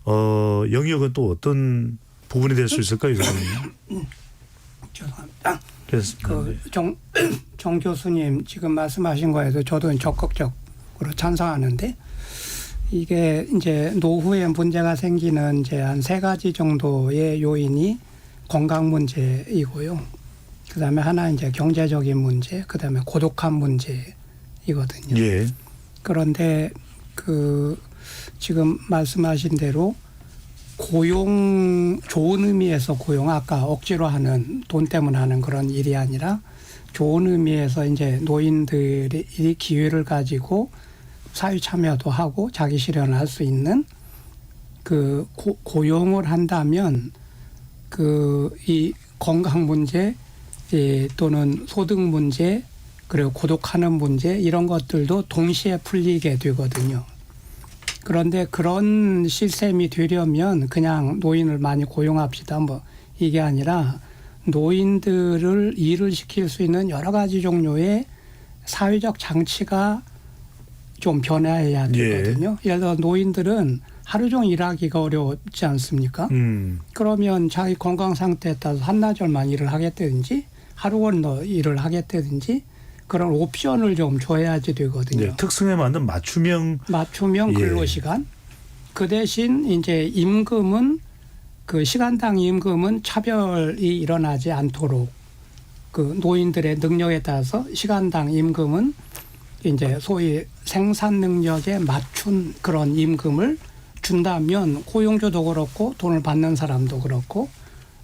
영역은 또 어떤 부분이 될 수 있을까요, 이사장님? 죄송합니다. 됐습니다. 정 교수님 지금 말씀하신 거에도 저도 적극적으로 찬성하는데 이게 이제 노후에 문제가 생기는 이제 한 3가지 정도의 요인이 건강 문제이고요. 그다음에 하나 이제 경제적인 문제, 그다음에 고독한 문제이거든요. 예. 그런데 지금 말씀하신 대로 고용, 좋은 의미에서 고용, 아까 억지로 하는 돈 때문에 하는 그런 일이 아니라 좋은 의미에서 이제 노인들이 기회를 가지고 사회 참여도 하고 자기 실현을 할 수 있는 고용을 한다면 이 건강 문제 또는 소득 문제 그리고 고독하는 문제 이런 것들도 동시에 풀리게 되거든요. 그런데 그런 시스템이 되려면 그냥 노인을 많이 고용합시다 뭐 이게 아니라 노인들을 일을 시킬 수 있는 여러 가지 종류의 사회적 장치가 좀 변화해야 되거든요. 예. 예를 들어 노인들은 하루 종일 일하기가 어렵지 않습니까? 그러면 자기 건강 상태에 따라서 한나절만 일을 하겠다든지 하루 건너 일을 하겠다든지 그런 옵션을 좀 줘야지 되거든요. 네, 특성에 맞는 맞춤형 근로시간. 그 대신 이제 임금은 시간당 임금은 차별이 일어나지 않도록 노인들의 능력에 따라서 시간당 임금은 이제 소위 생산 능력에 맞춘 그런 임금을 준다면 고용주도 그렇고 돈을 받는 사람도 그렇고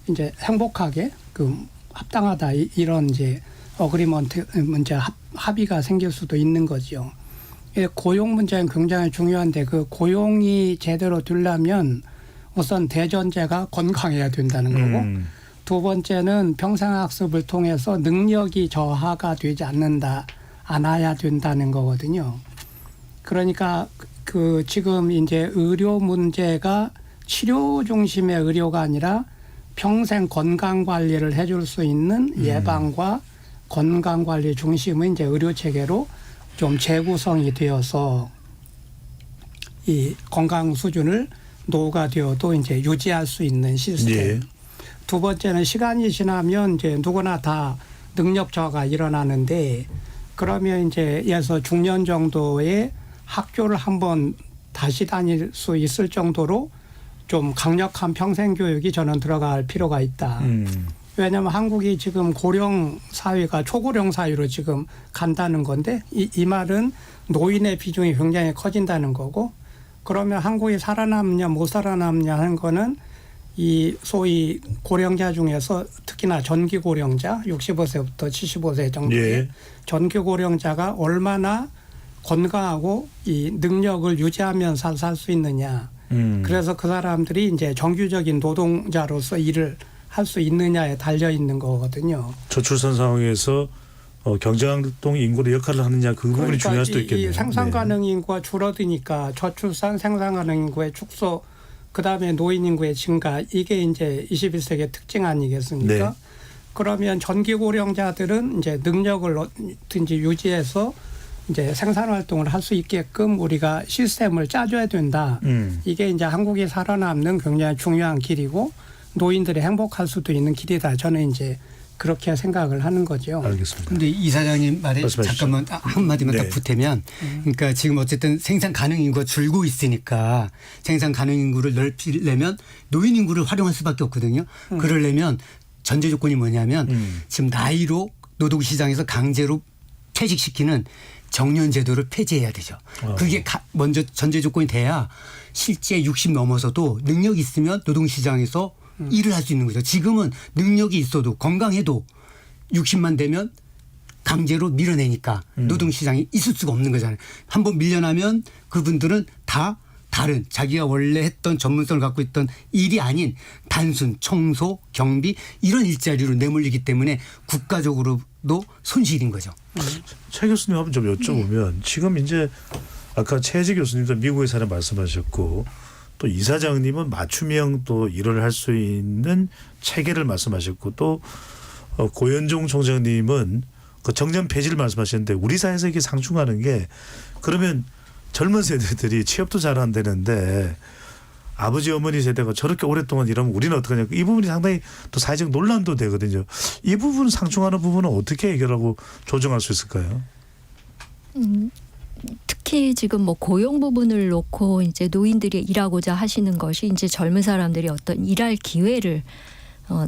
이제 행복하게 합당하다 이런 이제 어그리먼트 문제 합의가 생길 수도 있는 거죠. 고용 문제는 굉장히 중요한데 고용이 제대로 되려면 우선 대전제가 건강해야 된다는 거고 두 번째는 평생학습을 통해서 능력이 저하가 되지 않아야 된다는 거거든요. 그러니까 지금 이제 의료 문제가 치료 중심의 의료가 아니라 평생 건강 관리를 해줄 수 있는 예방과 건강관리 중심의 이제 의료 체계로 좀 재구성이 되어서 이 건강 수준을 노후가 되어도 이제 유지할 수 있는 시스템. 예. 두 번째는 시간이 지나면 이제 누구나 다 능력 저하가 일어나는데 그러면 이제 예서 중년 정도의 학교를 한번 다시 다닐 수 있을 정도로 좀 강력한 평생 교육이 저는 들어갈 필요가 있다. 왜냐하면 한국이 지금 고령 사회가 초고령 사회로 지금 간다는 건데 이 말은 노인의 비중이 굉장히 커진다는 거고 그러면 한국이 살아남냐 못 살아남냐 하는 거는 이 소위 고령자 중에서 특히나 전기 고령자 65세부터 75세 정도의 예. 전기 고령자가 얼마나 건강하고 이 능력을 유지하면서 살 수 있느냐. 그래서 그 사람들이 이제 정규적인 노동자로서 일을 할 수 있느냐에 달려 있는 거거든요. 저출산 상황에서 경제활동 인구의 역할을 하느냐 그 부분이 중요할 수도 있겠네요. 이 생산 가능 인구가 줄어드니까 저출산 생산 가능 인구의 축소 그다음에 노인 인구의 증가 이게 이제 21세기의 특징 아니겠습니까? 네. 그러면 전기 고령자들은 이제 능력을 어든지 유지해서 이제 생산 활동을 할 수 있게끔 우리가 시스템을 짜줘야 된다. 이게 이제 한국이 살아남는 굉장히 중요한 길이고 노인들이 행복할 수도 있는 길이다. 저는 이제 그렇게 생각을 하는 거죠. 알겠습니다. 그런데 이사장님 말에 잠깐만 한마디만 네. 더 보태면 그러니까 지금 어쨌든 생산 가능 인구가 줄고 있으니까 생산 가능 인구를 넓히려면 노인 인구를 활용할 수밖에 없거든요. 그러려면 전제 조건이 뭐냐면 지금 나이로 노동시장에서 강제로 퇴직시키는 정년 제도를 폐지해야 되죠. 그게 먼저 전제 조건이 돼야 실제 60 넘어서도 능력이 있으면 노동시장에서 일을 할 수 있는 거죠. 지금은 능력이 있어도 건강해도 60만 되면 강제로 밀어내니까 노동시장이 있을 수가 없는 거잖아요. 한번 밀려나면 그분들은 다 다른 자기가 원래 했던 전문성을 갖고 있던 일이 아닌 단순 청소, 경비 이런 일자리로 내몰리기 때문에 국가적으로도 손실인 거죠. 최 교수님 한번 좀 여쭤보면 지금 이제 아까 최혜지 교수님도 미국에 사는 말씀하셨고 또 이사장님은 맞춤형 또 일을 할 수 있는 체계를 말씀하셨고 또 고현종 총장님은 그 정년 폐지를 말씀하셨는데 우리 사회에서 이게 상충하는 게 그러면 젊은 세대들이 취업도 잘 안 되는데 아버지 어머니 세대가 저렇게 오랫동안 일하면 우리는 어떡하냐. 이 부분이 상당히 또 사회적 논란도 되거든요. 이 부분 상충하는 부분은 어떻게 해결하고 조정할 수 있을까요? 특히 지금 뭐 고용 부분을 놓고 이제 노인들이 일하고자 하시는 것이 이제 젊은 사람들이 어떤 일할 기회를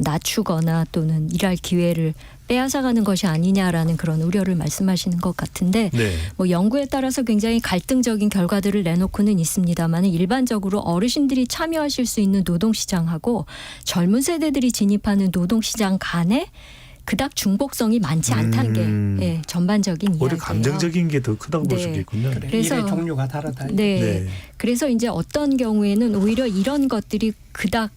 낮추거나 또는 일할 기회를 빼앗아가는 것이 아니냐라는 그런 우려를 말씀하시는 것 같은데 네. 뭐 연구에 따라서 굉장히 갈등적인 결과들을 내놓고는 있습니다만 일반적으로 어르신들이 참여하실 수 있는 노동시장하고 젊은 세대들이 진입하는 노동시장 간에 그닥 중복성이 많지 않다는 게 예, 전반적인 이야기예요. 오히려 감정적인 게 더 크다고 볼 수 네. 있겠군요. 그래서 일의 종류가 다르다. 네. 네. 그래서 이제 어떤 경우에는 오히려 이런 것들이 그닥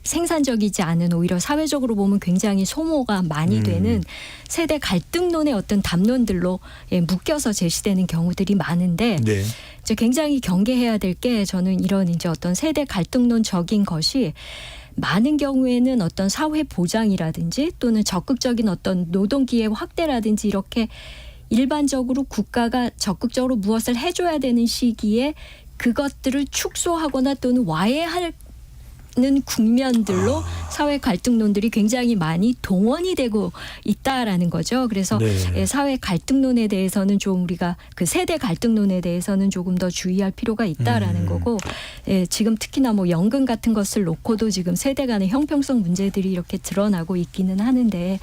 생산적이지 않은 오히려 사회적으로 보면 굉장히 소모가 많이 되는 세대 갈등론의 어떤 담론들로 예, 묶여서 제시되는 경우들이 많은데 네. 이제 굉장히 경계해야 될 게 저는 이런 이제 어떤 세대 갈등론적인 것이 많은 경우에는 어떤 사회 보장이라든지 또는 적극적인 어떤 노동 기회 확대라든지 이렇게 일반적으로 국가가 적극적으로 무엇을 해줘야 되는 시기에 그것들을 축소하거나 또는 와해할 는 국면들로 사회 갈등론들이 굉장히 많이 동원이 되고 있다라는 거죠. 그래서 네. 예, 사회 갈등론에 대해서는 좀 우리가 그 세대 갈등론에 대해서는 조금 더 주의할 필요가 있다라는 거고 예, 지금 특히나 뭐 연금 같은 것을 놓고도 지금 세대 간의 형평성 문제들이 이렇게 드러나고 있기는 하는데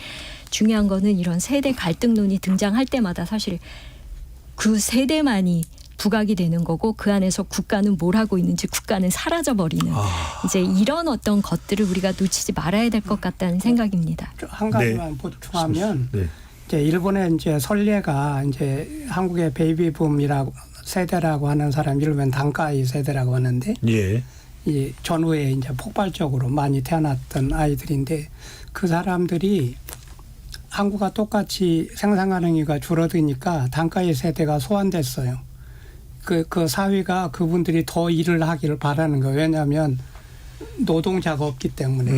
중요한 거는 이런 세대 갈등론이 등장할 때마다 사실 그 세대만이 부각이 되는 거고 그 안에서 국가는 뭘 하고 있는지 국가는 사라져버리는 이제 이런 어떤 것들을 우리가 놓치지 말아야 될 것 같다는 생각입니다. 한 가지만 보충하면 네. 이제 일본의 이제 선례가 이제 한국의 베이비붐이라고 세대라고 하는 사람 이르면 단가이 세대라고 하는데 예. 이 전후에 이제 폭발적으로 많이 태어났던 아이들인데 그 사람들이 한국과 똑같이 생산 가능이가 줄어드니까 단가이 세대가 소환됐어요. 그 사회가 그분들이 더 일을 하기를 바라는 거예요. 왜냐하면 노동자가 없기 때문에.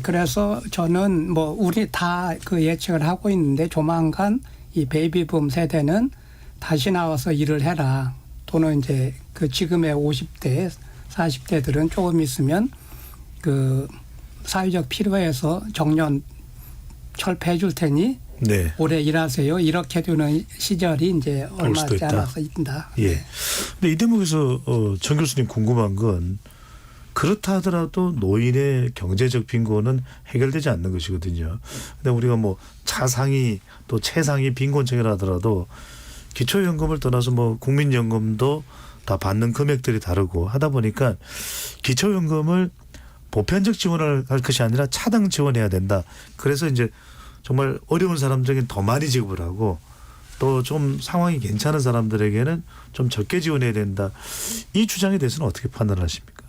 그래서 저는 뭐 우리 다 그 예측을 하고 있는데 조만간 이 베이비붐 세대는 다시 나와서 일을 해라. 또는 이제 그 지금의 50대, 40대들은 조금 있으면 그 사회적 필요에서 정년 철폐해 줄 테니 네. 오래 일하세요. 이렇게 되는 시절이 이제 얼마 수도 지 있다. 않아서 있다. 예. 근데 이 대목에서 정 교수님 궁금한 건 그렇다 하더라도 노인의 경제적 빈곤은 해결되지 않는 것이거든요. 근데 우리가 뭐 차상위 또 최상위 빈곤 체계라더라도 기초연금을 떠나서 뭐 국민연금도 다 받는 금액들이 다르고 하다 보니까 기초연금을 보편적 지원을 할 것이 아니라 차등 지원해야 된다. 그래서 이제 정말 어려운 사람들에게는 더 많이 지급을 하고 또 좀 상황이 괜찮은 사람들에게는 좀 적게 지원해야 된다. 이 주장에 대해서는 어떻게 판단하십니까?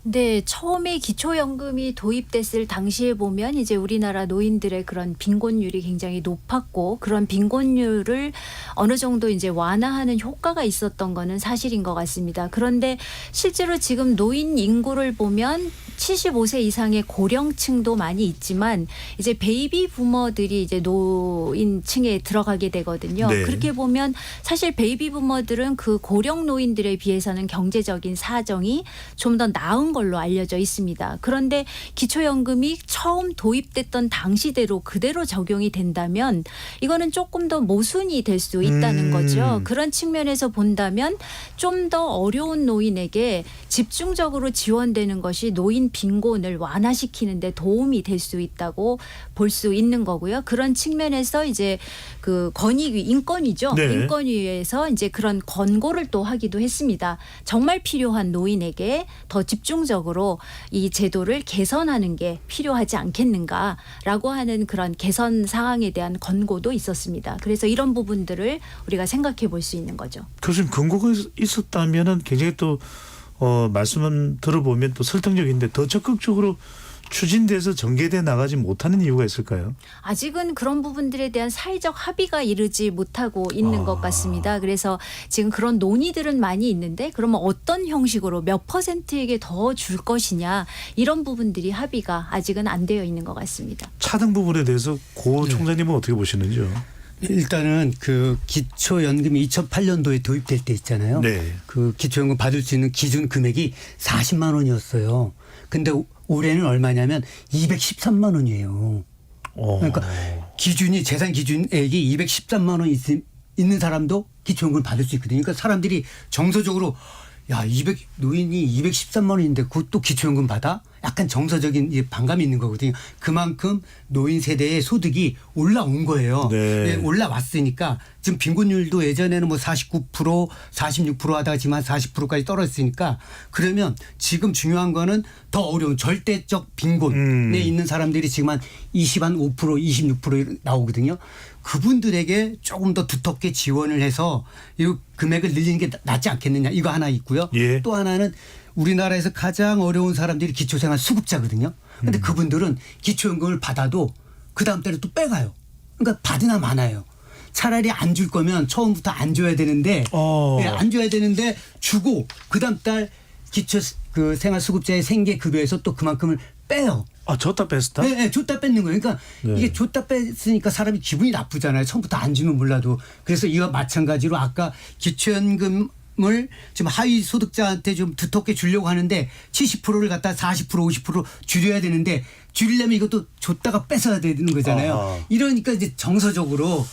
네, 처음에 기초연금이 도입됐을 당시에 보면 이제 우리나라 노인들의 그런 빈곤율이 굉장히 높았고 그런 빈곤율을 어느 정도 이제 완화하는 효과가 있었던 거는 사실인 것 같습니다. 그런데 실제로 지금 노인 인구를 보면 75세 이상의 고령층도 많이 있지만 이제 베이비 부머들이 이제 노인층에 들어가게 되거든요. 네. 그렇게 보면 사실 베이비 부머들은 그 고령 노인들에 비해서는 경제적인 사정이 좀 더 나은 걸로 알려져 있습니다. 그런데 기초연금이 처음 도입됐던 당시대로 그대로 적용이 된다면 이거는 조금 더 모순이 될 수 있다는 거죠. 그런 측면에서 본다면 좀 더 어려운 노인에게 집중적으로 지원되는 것이 노인 빈곤을 완화시키는 데 도움이 될 수 있다고 볼 수 있는 거고요. 그런 측면에서 이제 그 권익위 인권위죠. 네. 인권위에서 이제 그런 권고를 또 하기도 했습니다. 정말 필요한 노인에게 더 집중적으로 이 제도를 개선하는 게 필요하지 않겠는가라고 하는 그런 개선 사항에 대한 권고도 있었습니다. 그래서 이런 부분들을 우리가 생각해 볼 수 있는 거죠. 교수님 근거가 있었다면은 굉장히 또 말씀을 들어보면 또 설득력인데 더 적극적으로 추진돼서 전개돼 나가지 못하는 이유가 있을까요? 아직은 그런 부분들에 대한 사회적 합의가 이르지 못하고 있는 것 같습니다. 그래서 지금 그런 논의들은 많이 있는데 그러면 어떤 형식으로 몇 %에게 더 줄 것이냐 이런 부분들이 합의가 아직은 안 되어 있는 것 같습니다. 차등 부분에 대해서 고 총장님은 어떻게 보시는지요? 일단은 그 기초연금이 2008년도에 도입될 때 있잖아요. 네. 그 기초연금 받을 수 있는 기준 금액이 40만 원이었어요. 근데 올해는 얼마냐면 213만 원이에요. 그러니까 기준이 재산 기준액이 213만 원 있는 사람도 기초연금을 받을 수 있거든요. 그러니까 사람들이 정서적으로 야, 노인이 213만 원인데 그것도 기초연금 받아? 약간 정서적인 반감이 있는 거거든요. 그만큼 노인 세대의 소득이 올라온 거예요. 네. 올라왔으니까 지금 빈곤율도 예전에는 뭐 49%, 46% 하다가 지금 한 40%까지 떨어졌으니까 그러면 지금 중요한 거는 더 어려운 절대적 빈곤에 있는 사람들이 지금 한 25%, 26% 나오거든요. 그분들에게 조금 더 두텁게 지원을 해서 이 금액을 늘리는 게 낫지 않겠느냐 이거 하나 있고요. 예. 또 하나는 우리나라에서 가장 어려운 사람들이 기초생활 수급자거든요. 그런데 그분들은 기초연금을 받아도 그 다음 달에 또 빼가요. 그러니까 받으나 마나요. 차라리 안 줄 거면 처음부터 안 줘야 되는데 네, 안 줘야 되는데 주고 그 다음 달 기초 그 생활수급자의 생계급여에서 또 그만큼을 빼요. 아, 줬다 뺐다? 네, 줬다 뺏는 거예요. 그러니까 이게 줬다 뺐으니까 사람이 기분이 나쁘잖아요. 처음부터 안 주면 몰라도. 그래서 이와 마찬가지로 아까 기초연금을 지금 하위 소득자한테 좀 두텁게 주려고 하는데 70%를 갖다 40%, 50% 줄여야 되는데 줄이려면 이것도 줬다가 뺏어야 되는 거잖아요. 이러니까 이제 정서적으로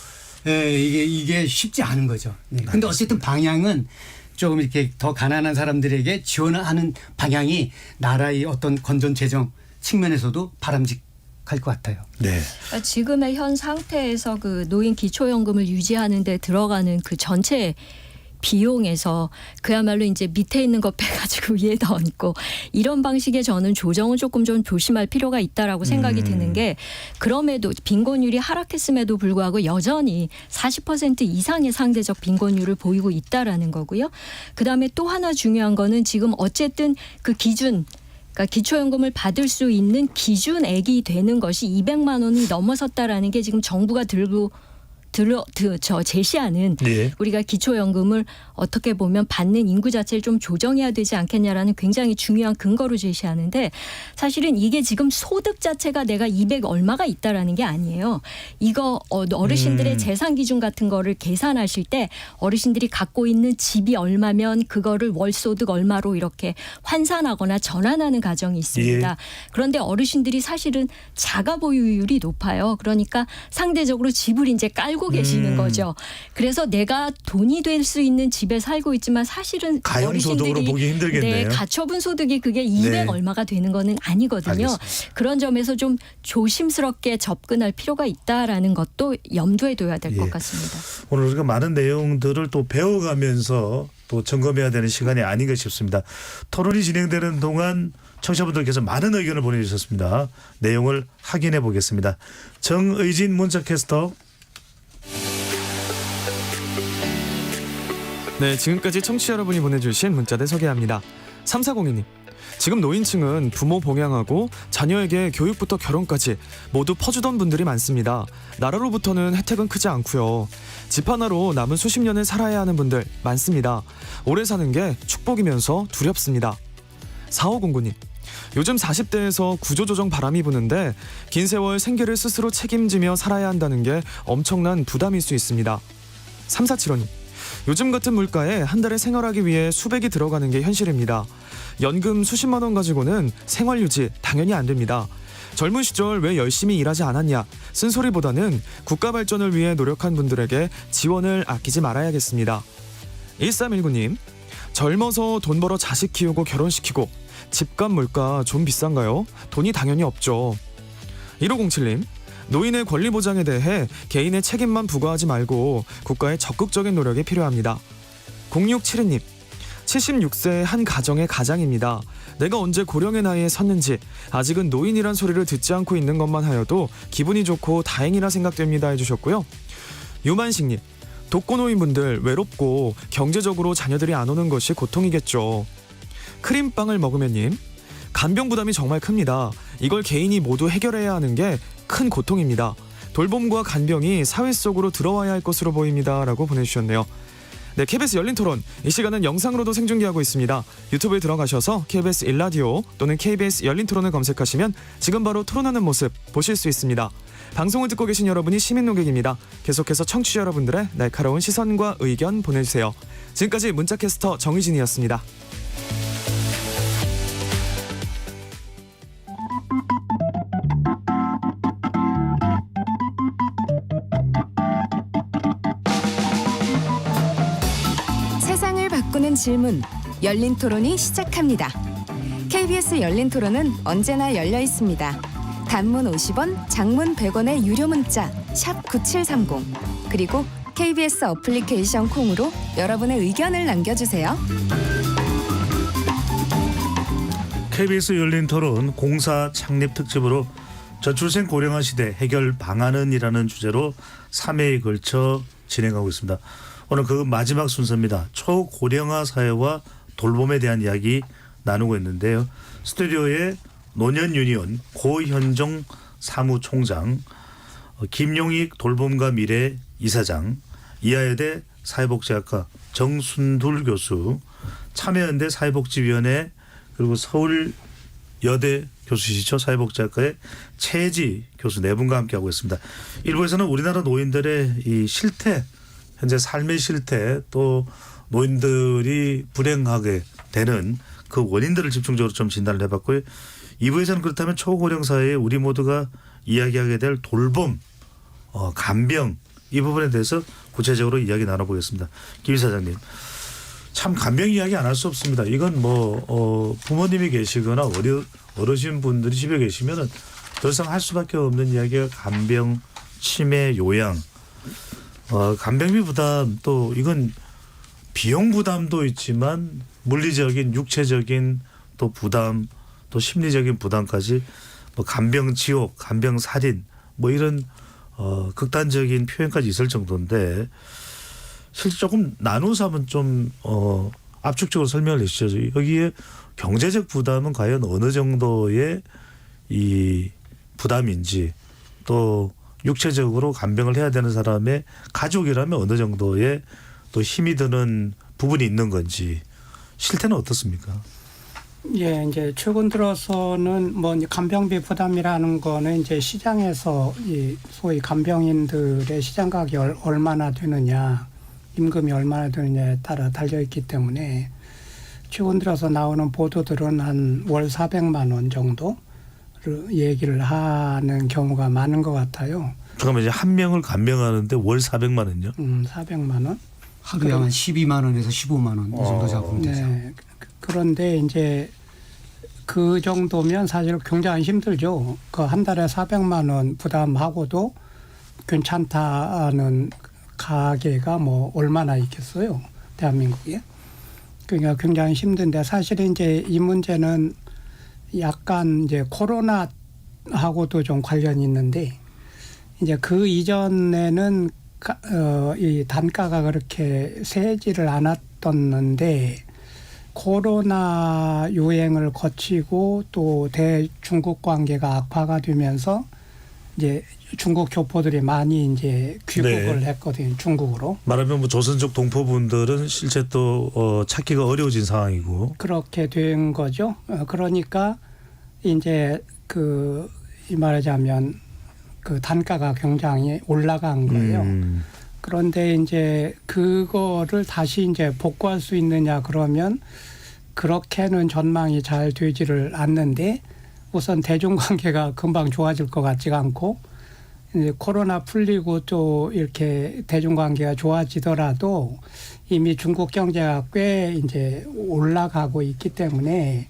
이게 쉽지 않은 거죠. 네. 근데 어쨌든 방향은 조금 이렇게 더 가난한 사람들에게 지원하는 방향이 나라의 어떤 건전 재정 측면에서도 바람직할 것 같아요. 네. 그러니까 지금의 현 상태에서 그 노인 기초연금을 유지하는 데 들어가는 그 전체 비용에서 그야말로 이제 밑에 있는 거 빼가지고 위에다 얹고 이런 방식의 저는 조정은 조금 좀 조심할 필요가 있다라고 생각이 드는 게 그럼에도 빈곤율이 하락했음에도 불구하고 여전히 40% 이상의 상대적 빈곤율을 보이고 있다라는 거고요. 그다음에 또 하나 중요한 거는 지금 어쨌든 그 기준 그러니까 기초연금을 받을 수 있는 기준액이 되는 것이 200만 원이 넘어섰다라는 게 지금 정부가 제시하는 예. 우리가 기초연금을 어떻게 보면 받는 인구 자체를 좀 조정해야 되지 않겠냐라는 굉장히 중요한 근거로 제시하는데 사실은 이게 지금 소득 자체가 내가 200 얼마가 있다라는 게 아니에요. 이거 어르신들의 재산 기준 같은 거를 계산하실 때 어르신들이 갖고 있는 집이 얼마면 그거를 월소득 얼마로 이렇게 환산하거나 전환하는 과정이 있습니다. 예. 그런데 어르신들이 사실은 자가 보유율이 높아요. 그러니까 상대적으로 집을 이제 깔고 계시는 거죠. 그래서 내가 돈이 될 수 있는 집에 살고 있지만 사실은 가용소득으로 어르신들이 보기 힘들겠네요. 가처분 소득이 그게 200 네. 얼마가 되는 거는 아니거든요. 알겠습니다. 그런 점에서 좀 조심스럽게 접근할 필요가 있다라는 것도 염두에 둬야 될 것 같습니다. 오늘 우리가 많은 내용들을 또 배워가면서 또 점검해야 되는 시간이 아닌가 싶습니다. 토론이 진행되는 동안 청취자분들께서 많은 의견을 보내주셨습니다. 내용을 확인해 보겠습니다. 정의진 문자캐스터. 네, 지금까지 청취자 여러분이 보내주신 문자들 소개합니다. 3402님. 지금 노인층은 부모 봉양하고 자녀에게 교육부터 결혼까지 모두 퍼주던 분들이 많습니다. 나라로부터는 혜택은 크지 않고요. 집 하나로 남은 수십 년을 살아야 하는 분들 많습니다. 오래 사는 게 축복이면서 두렵습니다. 4509님. 요즘 40대에서 구조조정 바람이 부는데 긴 세월 생계를 스스로 책임지며 살아야 한다는 게 엄청난 부담일 수 있습니다. 3475님. 요즘 같은 물가에 한 달에 생활하기 위해 수백이 들어가는 게 현실입니다. 연금 수십만 원 가지고는 생활 유지 당연히 안 됩니다. 젊은 시절 왜 열심히 일하지 않았냐 쓴소리보다는 국가 발전을 위해 노력한 분들에게 지원을 아끼지 말아야겠습니다. 1319님. 젊어서 돈 벌어 자식 키우고 결혼시키고 집값 물가 좀 비싼가요? 돈이 당연히 없죠. 1507님. 노인의 권리 보장에 대해 개인의 책임만 부과하지 말고 국가의 적극적인 노력이 필요합니다. 0672님. 76세 한 가정의 가장입니다. 내가 언제 고령의 나이에 섰는지 아직은 노인이란 소리를 듣지 않고 있는 것만 하여도 기분이 좋고 다행이라 생각됩니다 해주셨고요. 유만식님. 독거노인분들 외롭고 경제적으로 자녀들이 안 오는 것이 고통이겠죠. 크림빵을 먹으면님. 간병 부담이 정말 큽니다. 이걸 개인이 모두 해결해야 하는 게 큰 고통입니다. 돌봄과 간병이 사회 속으로 들어와야 할 것으로 보입니다 라고 보내주셨네요. 네, KBS 열린 토론. 이 시간은 영상으로도 생중계하고 있습니다. 유튜브에 들어가셔서 KBS 일라디오 또는 KBS 열린 토론을 검색하시면 지금 바로 토론하는 모습 보실 수 있습니다. 방송을 듣고 계신 여러분이 시민 노객입니다. 계속해서 청취자 여러분들의 날카로운 시선과 의견 보내주세요. 지금까지 문자캐스터 정희진이었습니다. 세상을 바꾸는 질문, 열린 토론이 시작합니다. KBS 열린 토론은 언제나 열려 있습니다. 단문 50원, 장문 100원의 유료 문자 샵 9730 그리고 KBS 어플리케이션 콩으로 여러분의 의견을 남겨주세요. KBS 열린 토론 공사 창립 특집으로 저출생 고령화 시대 해결 방안은이라는 주제로 3회에 걸쳐 진행하고 있습니다. 오늘 그 마지막 순서입니다. 초고령화 사회와 돌봄에 대한 이야기 나누고 있는데요. 스튜디오에 노년유니온 고현종 사무총장, 김용익 돌봄과 미래 이사장, 이하여대 사회복지학과 정순둘 교수, 참여연대 사회복지위원회 그리고 서울여대 교수시죠. 사회복지학과의 최지 교수 네 분과 함께하고 있습니다. 일부에서는 우리나라 노인들의 이 실태, 현재 삶의 실태, 또 노인들이 불행하게 되는 그 원인들을 집중적으로 좀 진단을 해봤고요. 2부에서는 그렇다면 초고령 사회에 우리 모두가 이야기하게 될 돌봄, 간병 이 부분에 대해서 구체적으로 이야기 나눠보겠습니다. 김 이사장님, 참 간병 이야기 안 할 수 없습니다. 이건 부모님이 계시거나 어르신 분들이 집에 계시면은 더 이상 할 수밖에 없는 이야기가 간병, 치매, 요양, 간병비 부담, 또 이건 비용 부담도 있지만 물리적인, 육체적인 또 부담, 또 심리적인 부담까지 간병 지옥, 간병 살인 이런 극단적인 표현까지 있을 정도인데 실제 조금 나누어서 한번 좀 압축적으로 설명을 해주시죠. 여기에 경제적 부담은 과연 어느 정도의 이 부담인지, 또 육체적으로 간병을 해야 되는 사람의 가족이라면 어느 정도의 또 힘이 드는 부분이 있는 건지 실태는 어떻습니까? 예, 이제 최근 들어서는 이제 간병비 부담이라는 거는 이제 시장에서 이 소위 간병인들의 시장 가격이 얼마나 되느냐, 임금이 얼마나 되느냐에 따라 달려 있기 때문에 최근 들어서 나오는 보도들은 한 월 400만 원 정도를 얘기를 하는 경우가 많은 것 같아요. 잠깐만, 이제 한 명을 간병하는데 월 400만 원요? 400만 원. 하루에 한 12만 원에서 15만 원 이 정도 잡으면 되죠. 네. 그런데 이제 그 정도면 사실 굉장히 힘들죠. 그 한 달에 400만 원 부담하고도 괜찮다는 가게가 얼마나 있겠어요, 대한민국에. 그러니까 굉장히 힘든데 사실 이제 이 문제는 약간 이제 코로나하고도 좀 관련이 있는데 이제 그 이전에는 이 단가가 그렇게 세지를 않았었는데 코로나 유행을 거치고 또 대중국 관계가 악화가 되면서 이제 중국 교포들이 많이 이제 귀국을 했거든요, 중국으로. 말하면 조선족 동포분들은 실제 또 찾기가 어려워진 상황이고. 그렇게 된 거죠. 그러니까 이제 이 말하자면 그 단가가 굉장히 올라간 거예요. 그런데 이제 그거를 다시 이제 복구할 수 있느냐 그러면 그렇게는 전망이 잘 되지를 않는데 우선 대중관계가 금방 좋아질 것 같지가 않고 이제 코로나 풀리고 또 이렇게 대중관계가 좋아지더라도 이미 중국 경제가 꽤 이제 올라가고 있기 때문에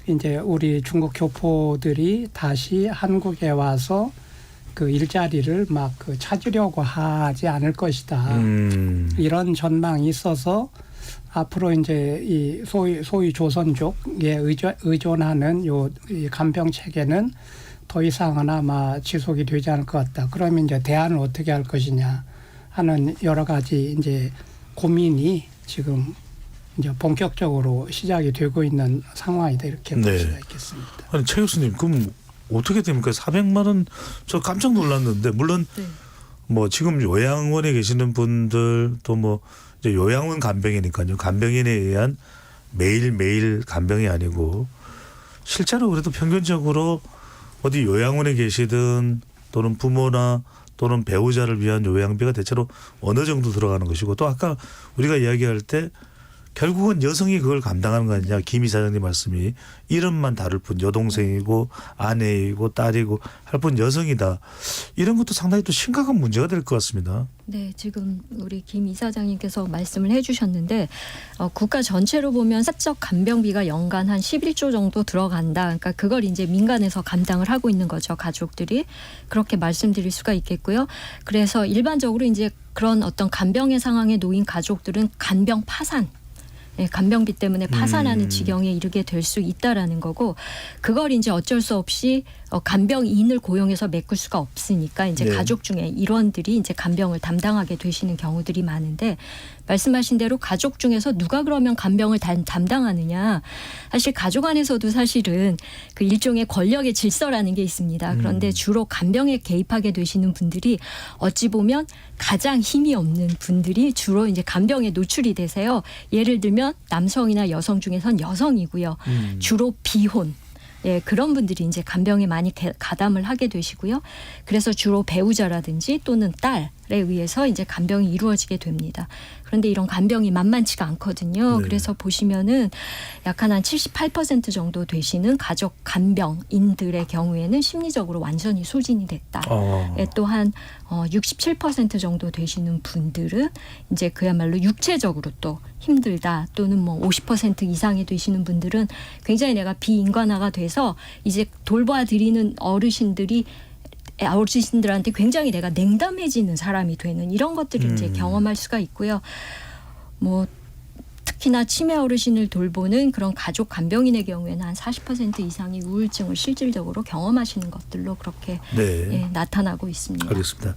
이제 우리 중국 교포들이 다시 한국에 와서 그 일자리를 막 찾으려고 하지 않을 것이다. 이런 전망이 있어서 앞으로 이제 이 소위 조선족에 의존하는 이 간병 체계는 더 이상은 아마 지속이 되지 않을 것 같다. 그러면 이제 대안을 어떻게 할 것이냐 하는 여러 가지 이제 고민이 지금 이제 본격적으로 시작이 되고 있는 상황이다, 이렇게 볼 수가 있겠습니다. 아니, 최 교수님, 그럼 어떻게 됩니까? 400만 원, 저 깜짝 놀랐는데, 물론 지금 요양원에 계시는 분들 또 이제 이제 요양원 간병이니까요. 간병인에 의한 매일매일 간병이 아니고 실제로 그래도 평균적으로 어디 요양원에 계시든 또는 부모나 또는 배우자를 위한 요양비가 대체로 어느 정도 들어가는 것이고 또 아까 우리가 이야기할 때 결국은 여성이 그걸 감당하는 거 아니냐. 김 이사장님 말씀이 이름만 다를 뿐 여동생이고 아내이고 딸이고 할 뿐 여성이다. 이런 것도 상당히 또 심각한 문제가 될 것 같습니다. 네, 지금 우리 김 이사장님께서 말씀을 해주셨는데 국가 전체로 보면 사적 간병비가 연간 한 11조 정도 들어간다. 그러니까 그걸 이제 민간에서 감당을 하고 있는 거죠. 가족들이 그렇게 말씀드릴 수가 있겠고요. 그래서 일반적으로 이제 그런 어떤 간병의 상황에 놓인 가족들은 간병 파산. 간병비 때문에 파산하는 지경에 이르게 될 수 있다라는 거고 그걸 이제 어쩔 수 없이 간병인을 고용해서 메꿀 수가 없으니까 이제 네. 가족 중에 일원들이 이제 간병을 담당하게 되시는 경우들이 많은데 말씀하신 대로 가족 중에서 누가 그러면 간병을 담당하느냐 사실 가족 안에서도 사실은 그 일종의 권력의 질서라는 게 있습니다. 그런데 주로 간병에 개입하게 되시는 분들이 어찌 보면 가장 힘이 없는 분들이 주로 이제 간병에 노출이 되세요. 예를 들면 남성이나 여성 중에선 여성이고요. 주로 비혼. 예, 그런 분들이 이제 간병에 많이 가담을 하게 되시고요. 그래서 주로 배우자라든지 또는 딸에 의해서 이제 간병이 이루어지게 됩니다. 그런데 이런 간병이 만만치가 않거든요. 네. 그래서 보시면은 약한 한 78% 정도 되시는 가족 간병인들의 경우에는 심리적으로 완전히 소진이 됐다. 예, 또한 67% 정도 되시는 분들은 이제 그야말로 육체적으로 또 힘들다 또는 뭐 50% 이상이 되시는 분들은 굉장히 내가 비인간화가 돼서 이제 돌봐드리는 어르신들한테 굉장히 내가 냉담해지는 사람이 되는 이런 것들을 이제 경험할 수가 있고요. 뭐 특히나 치매 어르신을 돌보는 그런 가족 간병인의 경우에는 한 40% 이상이 우울증을 실질적으로 경험하시는 것들로 그렇게 네. 예, 나타나고 있습니다. 알겠습니다.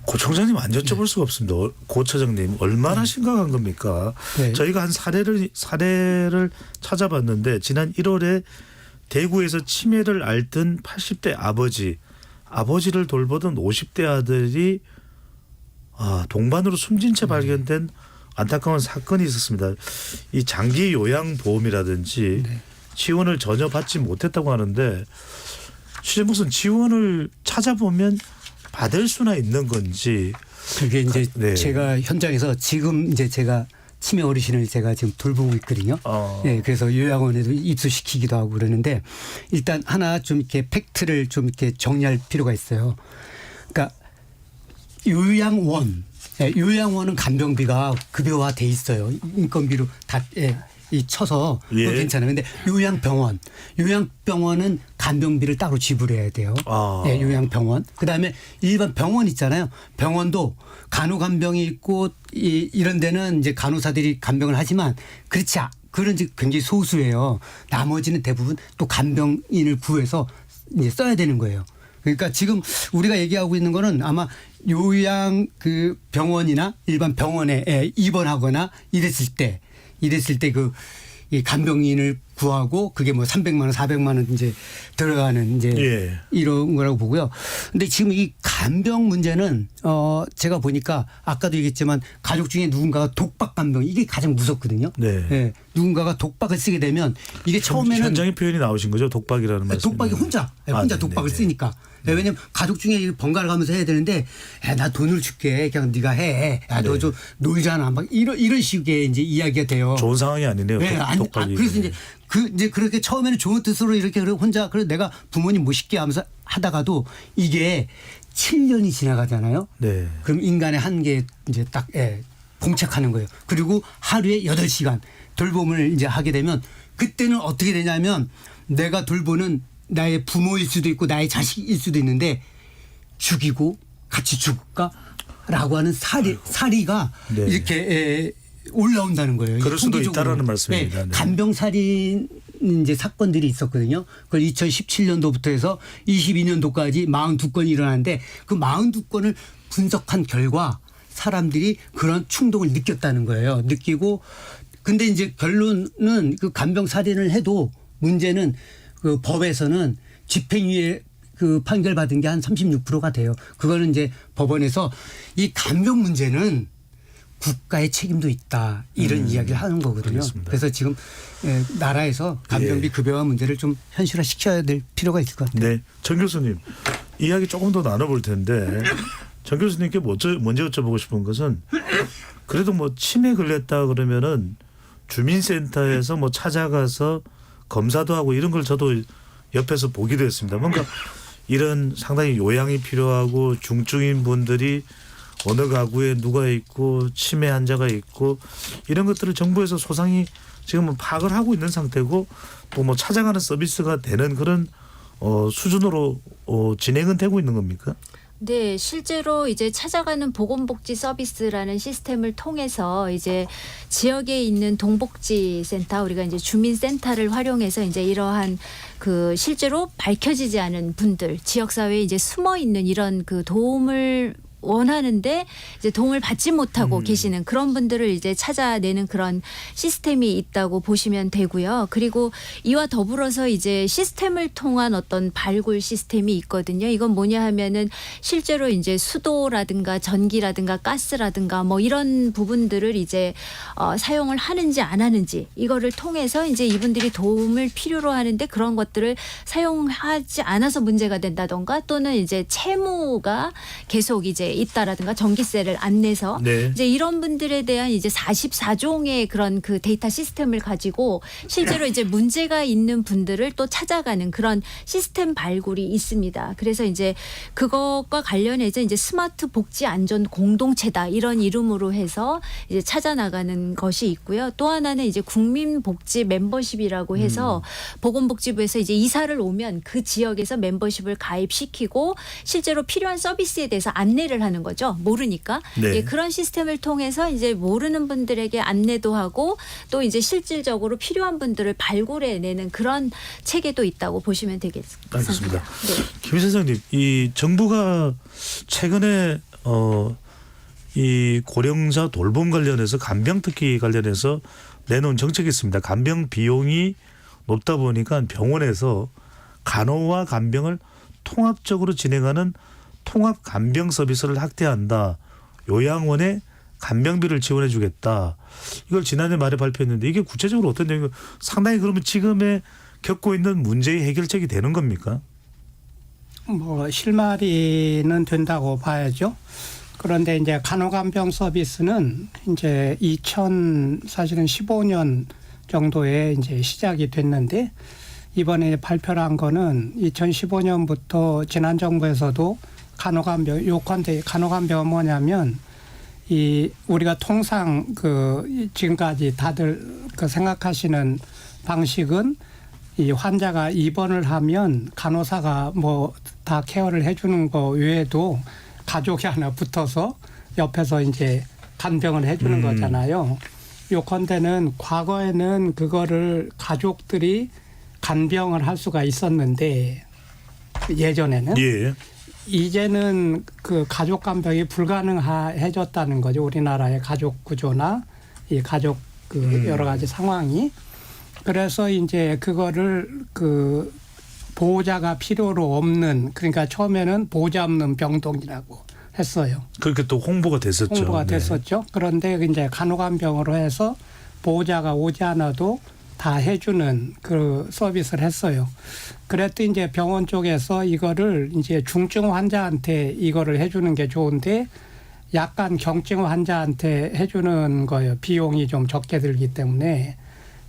고 총장님 안 여쭤볼 수가 없습니다. 고 차장님 얼마나 심각한 겁니까? 네. 저희가 한 사례를 찾아봤는데 지난 1월에 대구에서 치매를 앓던 80대 아버지를 돌보던 50대 아들이 동반으로 숨진 채 발견된 안타까운 사건이 있었습니다. 이 장기 요양 보험이라든지 지원을 전혀 받지 못했다고 하는데 실제 무슨 지원을 찾아보면 받을 수나 있는 건지. 그게 이제 네. 제가 현장에서 지금 이제 제가 치매 어르신을 제가 지금 돌보고 있거든요. 네, 그래서 요양원에도 입소시키기도 하고 그러는데 일단 하나 좀 이렇게 팩트를 좀 이렇게 정리할 필요가 있어요. 그러니까 요양원은 간병비가 급여화돼 있어요. 인건비로 다 쳐서 괜찮아요. 근데 요양병원은 간병비를 따로 지불해야 돼요. 네, 요양병원. 그다음에 일반 병원 있잖아요. 병원도 간호간병이 있고 이런 데는 이제 간호사들이 간병을 하지만 그런 굉장히 소수예요. 나머지는 대부분 또 간병인을 구해서 이제 써야 되는 거예요. 그러니까 지금 우리가 얘기하고 있는 거는 아마 요양 그 병원이나 일반 병원에 입원하거나 이랬을 때 이 간병인을 구하고 그게 뭐 300만 원, 400만 원 이제 들어가는 이제 이런 거라고 보고요. 근데 지금 이 간병 문제는 제가 보니까 아까도 얘기했지만 가족 중에 누군가가 독박 간병 이게 가장 무섭거든요. 네. 네. 누군가가 독박을 쓰게 되면 이게 처음에는 현장의 표현이 나오신 거죠. 독박이라는 말씀. 독박이 혼자 독박을 쓰니까. 왜냐면 가족 중에 번갈아 가면서 해야 되는데 나 돈을 줄게 그냥 네가 해. 너 좀 놀잖아. 막 이런 식의 이제 이야기가 돼요. 좋은 상황이 아니네요. 네, 독박이. 그래서 이제 그렇게 처음에는 좋은 뜻으로 이렇게 혼자 그래서 내가 부모님 모실게 하면서 하다가도 이게 7년이 지나가잖아요. 네. 그럼 인간의 한계에 이제 딱 봉착하는 거예요. 그리고 하루에 8시간 돌봄을 이제 하게 되면 그때는 어떻게 되냐면 내가 돌보는 나의 부모일 수도 있고 나의 자식일 수도 있는데 죽이고 같이 죽을까라고 하는 사리가 네. 이렇게 올라온다는 거예요. 그럴 수도 통계적으로. 있다라는 말씀입니다. 네. 간병살인 이제 사건들이 있었거든요. 그걸 2017년도부터 해서 22년도까지 42건이 일어났는데 그 42건을 분석한 결과 사람들이 그런 충동을 느꼈다는 거예요. 느끼고 근데 이제 결론은 그 간병살인을 해도 문제는 그 법에서는 집행유예 그 판결 받은 게 한 36%가 돼요. 그거는 이제 법원에서 이 간병 문제는 국가의 책임도 있다 이런 이야기를 하는 거거든요. 알겠습니다. 그래서 지금 나라에서 간병비 급여화 문제를 좀 현실화시켜야 될 필요가 있을 것 같아요. 네, 정 교수님 이야기 조금 더 나눠볼 텐데 정 교수님께 먼저 여쭤보고 싶은 것은 그래도 뭐 치매 걸렸다 그러면은 주민센터에서 뭐 찾아가서 검사도 하고 이런 걸 저도 옆에서 보기도 했습니다. 뭔가 이런 상당히 요양이 필요하고 중증인 분들이 어느 가구에 누가 있고 치매 환자가 있고 이런 것들을 정부에서 소상히 지금은 파악을 하고 있는 상태고 또 뭐 찾아가는 서비스가 되는 그런 수준으로 진행은 되고 있는 겁니까? 네, 실제로 이제 찾아가는 보건복지 서비스라는 시스템을 통해서 이제 지역에 있는 동복지센터, 우리가 이제 주민센터를 활용해서 이제 이러한 그 실제로 밝혀지지 않은 분들, 지역사회에 이제 숨어 있는 이런 그 도움을 원하는데 이제 도움을 받지 못하고 계시는 그런 분들을 이제 찾아내는 그런 시스템이 있다고 보시면 되고요. 그리고 이와 더불어서 이제 시스템을 통한 어떤 발굴 시스템이 있거든요. 이건 뭐냐 하면은 실제로 이제 수도라든가 전기라든가 가스라든가 뭐 이런 부분들을 이제 사용을 하는지 안 하는지 이거를 통해서 이제 이분들이 도움을 필요로 하는데 그런 것들을 사용하지 않아서 문제가 된다던가 또는 이제 채무가 계속 이제 있다라든가 전기세를 안 내서 네. 이제 이런 분들에 대한 이제 44종의 그런 그 데이터 시스템을 가지고 실제로 이제 문제가 있는 분들을 또 찾아가는 그런 시스템 발굴이 있습니다. 그래서 이제 그것과 관련해서 이제 스마트 복지 안전 공동체다 이런 이름으로 해서 이제 찾아 나가는 것이 있고요. 또 하나는 이제 국민복지 멤버십이라고 해서 보건복지부에서 이제 이사를 오면 그 지역에서 멤버십을 가입시키고 실제로 필요한 서비스에 대해서 안내를 하는 거죠. 모르니까. 네. 예, 그런 시스템을 통해서 이제 모르는 분들에게 안내도 하고 또 이제 실질적으로 필요한 분들을 발굴해내는 그런 체계도 있다고 보시면 되겠습니다. 알겠습니다. 네. 김 선생님, 이 정부가 최근에 이 고령자 돌봄 관련해서 간병 특히 관련해서 내놓은 정책이 있습니다. 간병 비용이 높다 보니까 병원에서 간호와 간병을 통합적으로 진행하는 통합 간병 서비스를 확대한다. 요양원에 간병비를 지원해 주겠다. 이걸 지난해 말에 발표했는데 이게 구체적으로 어떤 내용? 상당히 그러면 지금에 겪고 있는 문제의 해결책이 되는 겁니까? 뭐 실마리는 된다고 봐야죠. 그런데 이제 간호간병 서비스는 이제 사실은 15년 정도에 이제 시작이 됐는데 이번에 발표를 한 거는 2015년부터 지난 정부에서도 간호간병 요컨대 간호간병은 뭐냐면 이 우리가 통상 그 지금까지 다들 그 생각하시는 방식은 이 환자가 입원을 하면 간호사가 뭐 다 케어를 해주는 거 외에도 가족이 하나 붙어서 옆에서 이제 간병을 해주는 거잖아요. 요컨대는 과거에는 그거를 가족들이 간병을 할 수가 있었는데 예전에는 예. 이제는 그 가족 간병이 불가능해졌다는 거죠. 우리나라의 가족 구조나 이 가족 그 여러 가지 상황이. 그래서 이제 그거를 그 보호자가 필요로 없는 그러니까 처음에는 보호자 없는 병동이라고 했어요. 그렇게 또 홍보가 됐었죠. 홍보가 네. 됐었죠. 그런데 이제 간호간병으로 해서 보호자가 오지 않아도 다 해주는 그 서비스를 했어요. 그랬더니 이제 병원 쪽에서 이거를 이제 중증 환자한테 이거를 해주는 게 좋은데 약간 경증 환자한테 해주는 거예요. 비용이 좀 적게 들기 때문에.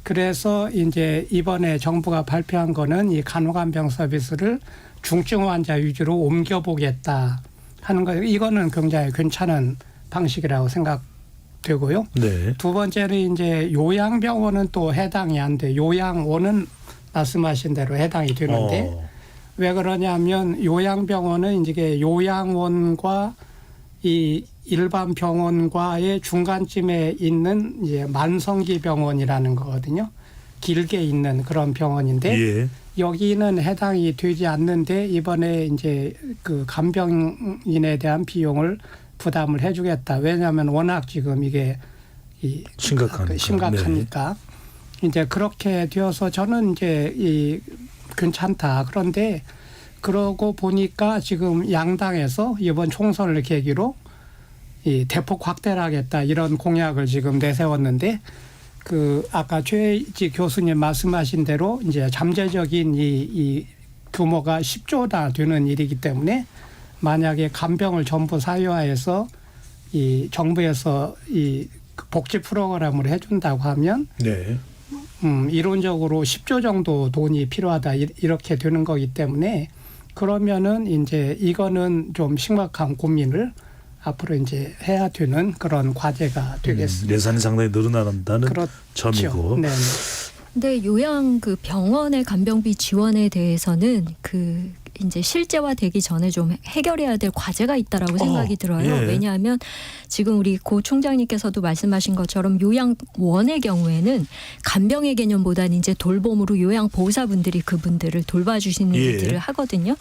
그래서 이제 이번에 정부가 발표한 거는 이 간호간병 서비스를 중증 환자 위주로 옮겨보겠다 하는 거예요. 이거는 굉장히 괜찮은 방식이라고 생각되고요. 네. 두 번째는 이제 요양병원은 또 해당이 안 돼. 요양원은 말씀하신 대로 해당이 되는데 왜 그러냐면 요양병원은 이제 요양원과 이 일반 병원과의 중간쯤에 있는 이제 만성기 병원이라는 거거든요. 길게 있는 그런 병원인데 예. 여기는 해당이 되지 않는데 이번에 이제 그 간병인에 대한 비용을 부담을 해주겠다. 왜냐하면 워낙 지금 이게 심각하니까. 네. 이제 그렇게 되어서 저는 이제 괜찮다. 그런데 그러고 보니까 지금 양당에서 이번 총선을 계기로 이 대폭 확대를 하겠다 이런 공약을 지금 내세웠는데 그 아까 최지 교수님 말씀하신 대로 이제 잠재적인 이 규모가 10조나 되는 일이기 때문에 만약에 간병을 전부 사유화해서 이 정부에서 이 복지 프로그램을 해준다고 하면 네. 이론적으로 10조 정도 돈이 필요하다 이렇게 되는 거기 때문에 그러면은 이제 이거는 좀 심각한 고민을 앞으로 이제 해야 되는 그런 과제가 되겠습니다. 예산이 상당히 늘어난다는 그렇죠. 점이고. 네. 근데 요양 그 병원의 간병비 지원에 대해서는 그 이제 실제화되기 전에 좀 해결해야 될 과제가 있다라고 생각이 들어요. 예. 왜냐하면 지금 우리 고 총장님께서도 말씀하신 것처럼 요양원의 경우에는 간병의 개념보다는 이제 돌봄으로 요양보호사분들이 그분들을 돌봐주시는 예. 일들을 하거든요.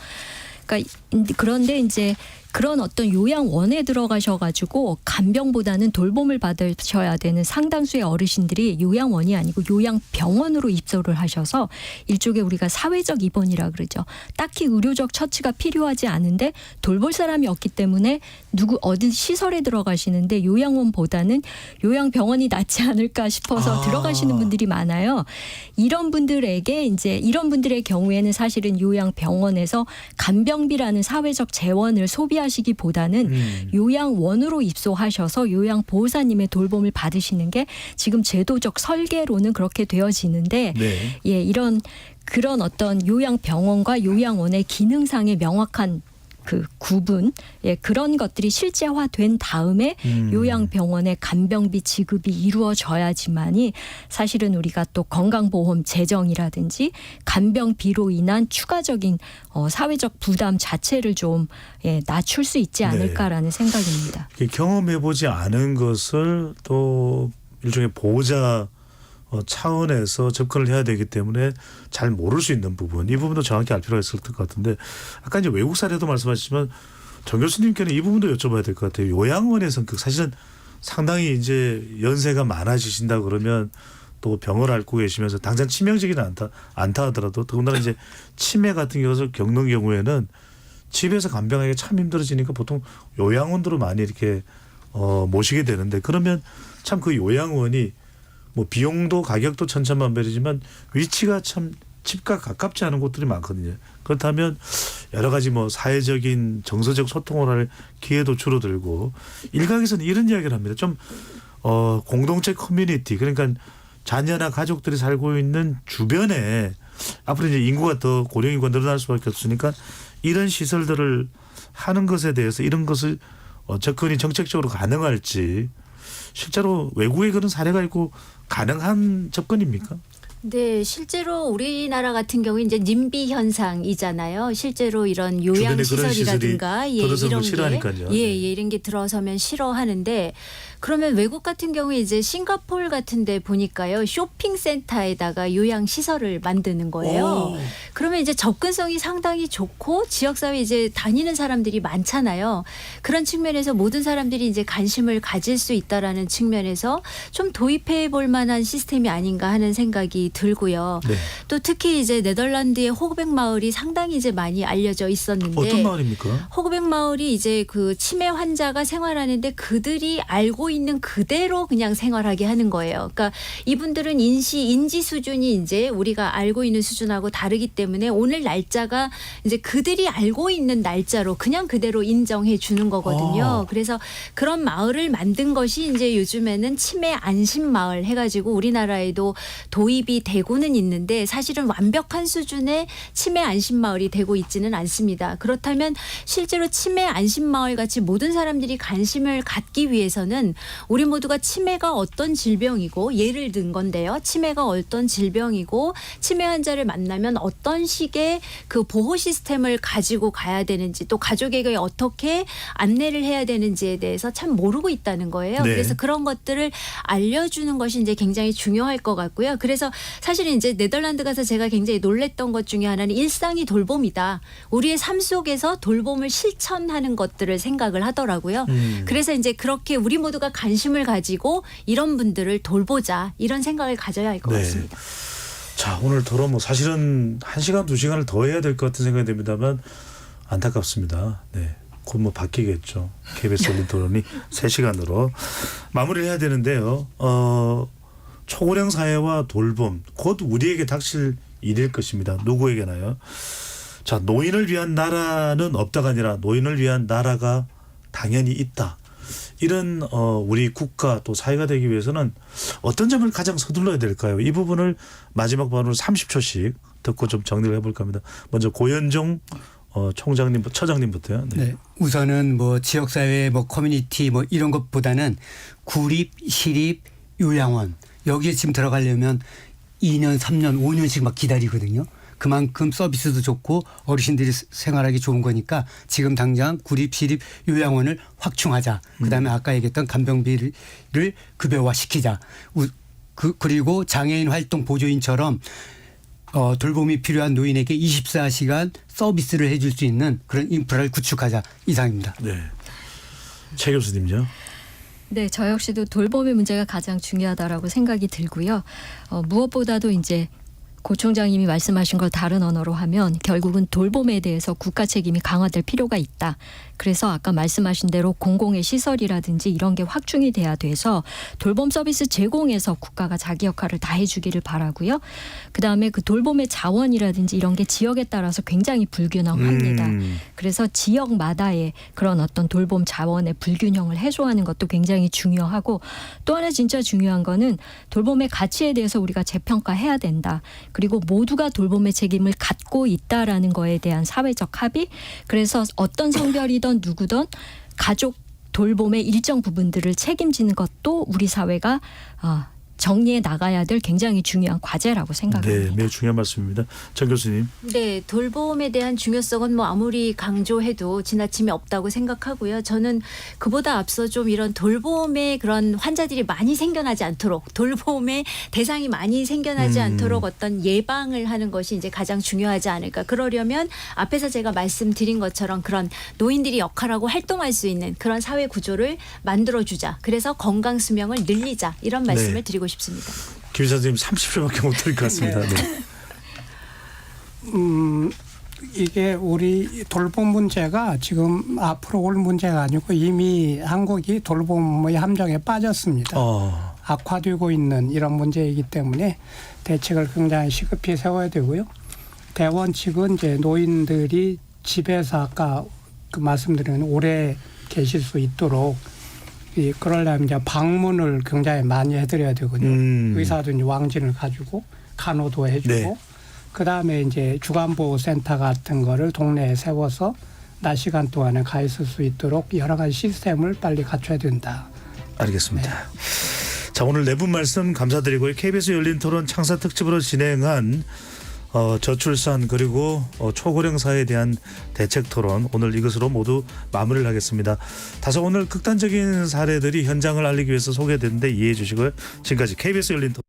그러니까 그런데 이제 그런 어떤 요양원에 들어가셔가지고 간병보다는 돌봄을 받으셔야 되는 상당수의 어르신들이 요양원이 아니고 요양병원으로 입소를 하셔서 일종의 우리가 사회적 입원이라 그러죠. 딱히 의료적 처치가 필요하지 않은데 돌볼 사람이 없기 때문에 어디 시설에 들어가시는데 요양원보다는 요양병원이 낫지 않을까 싶어서 들어가시는 분들이 많아요. 이런 분들에게 이제 이런 분들의 경우에는 사실은 요양병원에서 간병비라는 사회적 재원을 소비하시기보다는 요양원으로 입소하셔서 요양보호사님의 돌봄을 받으시는 게 지금 제도적 설계로는 그렇게 되어지는데 네. 예, 그런 어떤 요양병원과 요양원의 기능상의 명확한 그 구분, 예, 그런 것들이 실제화된 다음에 요양병원의 간병비 지급이 이루어져야지만이 사실은 우리가 또 건강보험 재정이라든지 간병비로 인한 추가적인 사회적 부담 자체를 좀 낮출 수 있지 않을까라는 생각입니다. 경험해보지 않은 것을 또 일종의 보호자 차원에서 접근을 해야 되기 때문에 잘 모를 수 있는 부분, 이 부분도 정확히 알 필요가 있을 것 같은데 아까 이제 외국 사례도 말씀하셨지만 정 교수님께는 이 부분도 여쭤봐야 될 것 같아요. 요양원의 성격, 사실은 상당히 이제 연세가 많아지신다 그러면 또 병을 앓고 계시면서 당장 치명적이는 않다 하더라도 더군다나 이제 치매 같은 경우를 겪는 경우에는 집에서 간병하기가 참 힘들어지니까 보통 요양원으로 많이 이렇게 모시게 되는데 그러면 참 그 요양원이 뭐 비용도 가격도 천차만별이지만 위치가 참 집과 가깝지 않은 곳들이 많거든요. 그렇다면 여러 가지 뭐 사회적인 정서적 소통을 할 기회도 줄어들고 일각에서는 이런 이야기를 합니다. 좀 공동체 커뮤니티, 그러니까 자녀나 가족들이 살고 있는 주변에 앞으로 이제 인구가 더 고령 인구가 늘어날 수밖에 없으니까 이런 시설들을 하는 것에 대해서 이런 것을 접근이 정책적으로 가능할지, 실제로 외국에 그런 사례가 있고 가능한 접근입니까? 네, 실제로 우리나라 같은 경우 이제 님비 현상이잖아요. 실제로 이런 요양 시설이라든가 이런 게 이런 게 들어서면 싫어하는데 그러면 외국 같은 경우에 이제 싱가포르 같은데 보니까요 쇼핑센터에다가 요양 시설을 만드는 거예요. 그러면 이제 접근성이 상당히 좋고 지역사회 이제 다니는 사람들이 많잖아요. 그런 측면에서 모든 사람들이 이제 관심을 가질 수 있다라는 측면에서 좀 도입해 볼 만한 시스템이 아닌가 하는 생각이 들고요. 네. 또 특히 이제 네덜란드의 호그백 마을이 상당히 이제 많이 알려져 있었는데 어떤 마을입니까? 호그백 마을이 이제 그 치매 환자가 생활하는데 그들이 알고 있는 그대로 그냥 생활하게 하는 거예요. 그러니까 이분들은 인지 수준이 이제 우리가 알고 있는 수준하고 다르기 때문에 오늘 날짜가 이제 그들이 알고 있는 날짜로 그냥 그대로 인정해 주는 거거든요. 그래서 그런 마을을 만든 것이 이제 요즘에는 치매 안심 마을 해가지고 우리나라에도 도입이 되고는 있는데 사실은 완벽한 수준의 치매 안심 마을이 되고 있지는 않습니다. 그렇다면 실제로 치매 안심 마을 같이 모든 사람들이 관심을 갖기 위해서는 우리 모두가 치매가 어떤 질병이고 예를 든 건데요. 치매가 어떤 질병이고 치매 환자를 만나면 어떤 식의 그 보호 시스템을 가지고 가야 되는지 또 가족에게 어떻게 안내를 해야 되는지에 대해서 참 모르고 있다는 거예요. 네. 그래서 그런 것들을 알려주는 것이 이제 굉장히 중요할 것 같고요. 그래서 사실은 이제 네덜란드 가서 제가 굉장히 놀랬던 것 중에 하나는 일상이 돌봄이다. 우리의 삶 속에서 돌봄을 실천하는 것들을 생각을 하더라고요. 그래서 이제 그렇게 우리 모두가 관심을 가지고 이런 분들을 돌보자 이런 생각을 가져야 할 것 같습니다. 자, 오늘 토론 뭐 사실은 1시간, 2시간을 더 해야 될 것 같은 생각이 듭니다만 안타깝습니다. 네. 곧 뭐 바뀌겠죠. KBS 열린 토론이 3시간으로 마무리를 해야 되는데요. 초고령 사회와 돌봄 곧 우리에게 닥칠 일일 것입니다. 누구에게나요. 자, 노인을 위한 나라는 없다가 아니라 노인을 위한 나라가 당연히 있다. 이런 우리 국가 또 사회가 되기 위해서는 어떤 점을 가장 서둘러야 될까요? 이 부분을 마지막 발언으로 30초씩 듣고 좀 정리를 해볼까 합니다. 먼저 고현종 처장님부터요. 네. 우선은 뭐 지역사회 뭐 커뮤니티 뭐 이런 것보다는 구립, 시립, 요양원 여기에 지금 들어가려면 2년, 3년, 5년씩 막 기다리거든요. 그만큼 서비스도 좋고 어르신들이 생활하기 좋은 거니까 지금 당장 구립, 시립, 요양원을 확충하자. 그다음에 아까 얘기했던 간병비를 급여화시키자. 그리고 장애인 활동 보조인처럼 돌봄이 필요한 노인에게 24시간 서비스를 해줄 수 있는 그런 인프라를 구축하자 이상입니다. 네. 최 교수님요. 네, 저 역시도 돌봄의 문제가 가장 중요하다라고 생각이 들고요. 무엇보다도 이제 고 총장님이 말씀하신 걸 다른 언어로 하면 결국은 돌봄에 대해서 국가 책임이 강화될 필요가 있다. 그래서 아까 말씀하신 대로 공공의 시설이라든지 이런 게 확충이 돼야 돼서 돌봄 서비스 제공에서 국가가 자기 역할을 다 해주기를 바라고요. 그다음에 그 돌봄의 자원이라든지 이런 게 지역에 따라서 굉장히 불균형합니다. 그래서 지역마다의 그런 어떤 돌봄 자원의 불균형을 해소하는 것도 굉장히 중요하고 또 하나 진짜 중요한 거는 돌봄의 가치에 대해서 우리가 재평가해야 된다. 그리고 모두가 돌봄의 책임을 갖고 있다라는 거에 대한 사회적 합의. 그래서 어떤 성별이든 누구든 가족 돌봄의 일정 부분들을 책임지는 것도 우리 사회가 정리해 나가야 될 굉장히 중요한 과제라고 생각합니다. 네, 매우 중요한 말씀입니다. 정 교수님. 네, 돌봄에 대한 중요성은 뭐 아무리 강조해도 지나침이 없다고 생각하고요. 저는 그보다 앞서 좀 이런 돌봄의 그런 환자들이 많이 생겨나지 않도록 돌봄의 대상이 많이 생겨나지 않도록 어떤 예방을 하는 것이 이제 가장 중요하지 않을까. 그러려면 앞에서 제가 말씀드린 것처럼 그런 노인들이 역할하고 활동할 수 있는 그런 사회 구조를 만들어주자. 그래서 건강 수명을 늘리자. 이런 말씀을 드리고 싶습니다. 김 선생님 30초밖에 못 드릴 것 같습니다. 네. 이게 우리 돌봄 문제가 지금 앞으로 올 문제가 아니고 이미 한국이 돌봄의 함정에 빠졌습니다. 악화되고 있는 이런 문제이기 때문에 대책을 굉장히 시급히 세워야 되고요. 대원칙은 이제 노인들이 집에서 아까 그 말씀드린 오래 계실 수 있도록 그러려면 이제 방문을 굉장히 많이 해드려야 되거든요. 의사도 이제 왕진을 가지고 간호도 해주고 그다음에 이제 주간보호센터 같은 거를 동네에 세워서 낮 시간 동안에 가 있을 수 있도록 여러 가지 시스템을 빨리 갖춰야 된다. 알겠습니다. 자, 오늘 네 분 말씀 감사드리고요. KBS 열린 토론 창사 특집으로 진행한 저출산 그리고 초고령 사회에 대한 대책 토론 오늘 이것으로 모두 마무리를 하겠습니다. 다소 오늘 극단적인 사례들이 현장을 알리기 위해서 소개됐는데 이해해 주시고요. 지금까지 KBS 열린 토론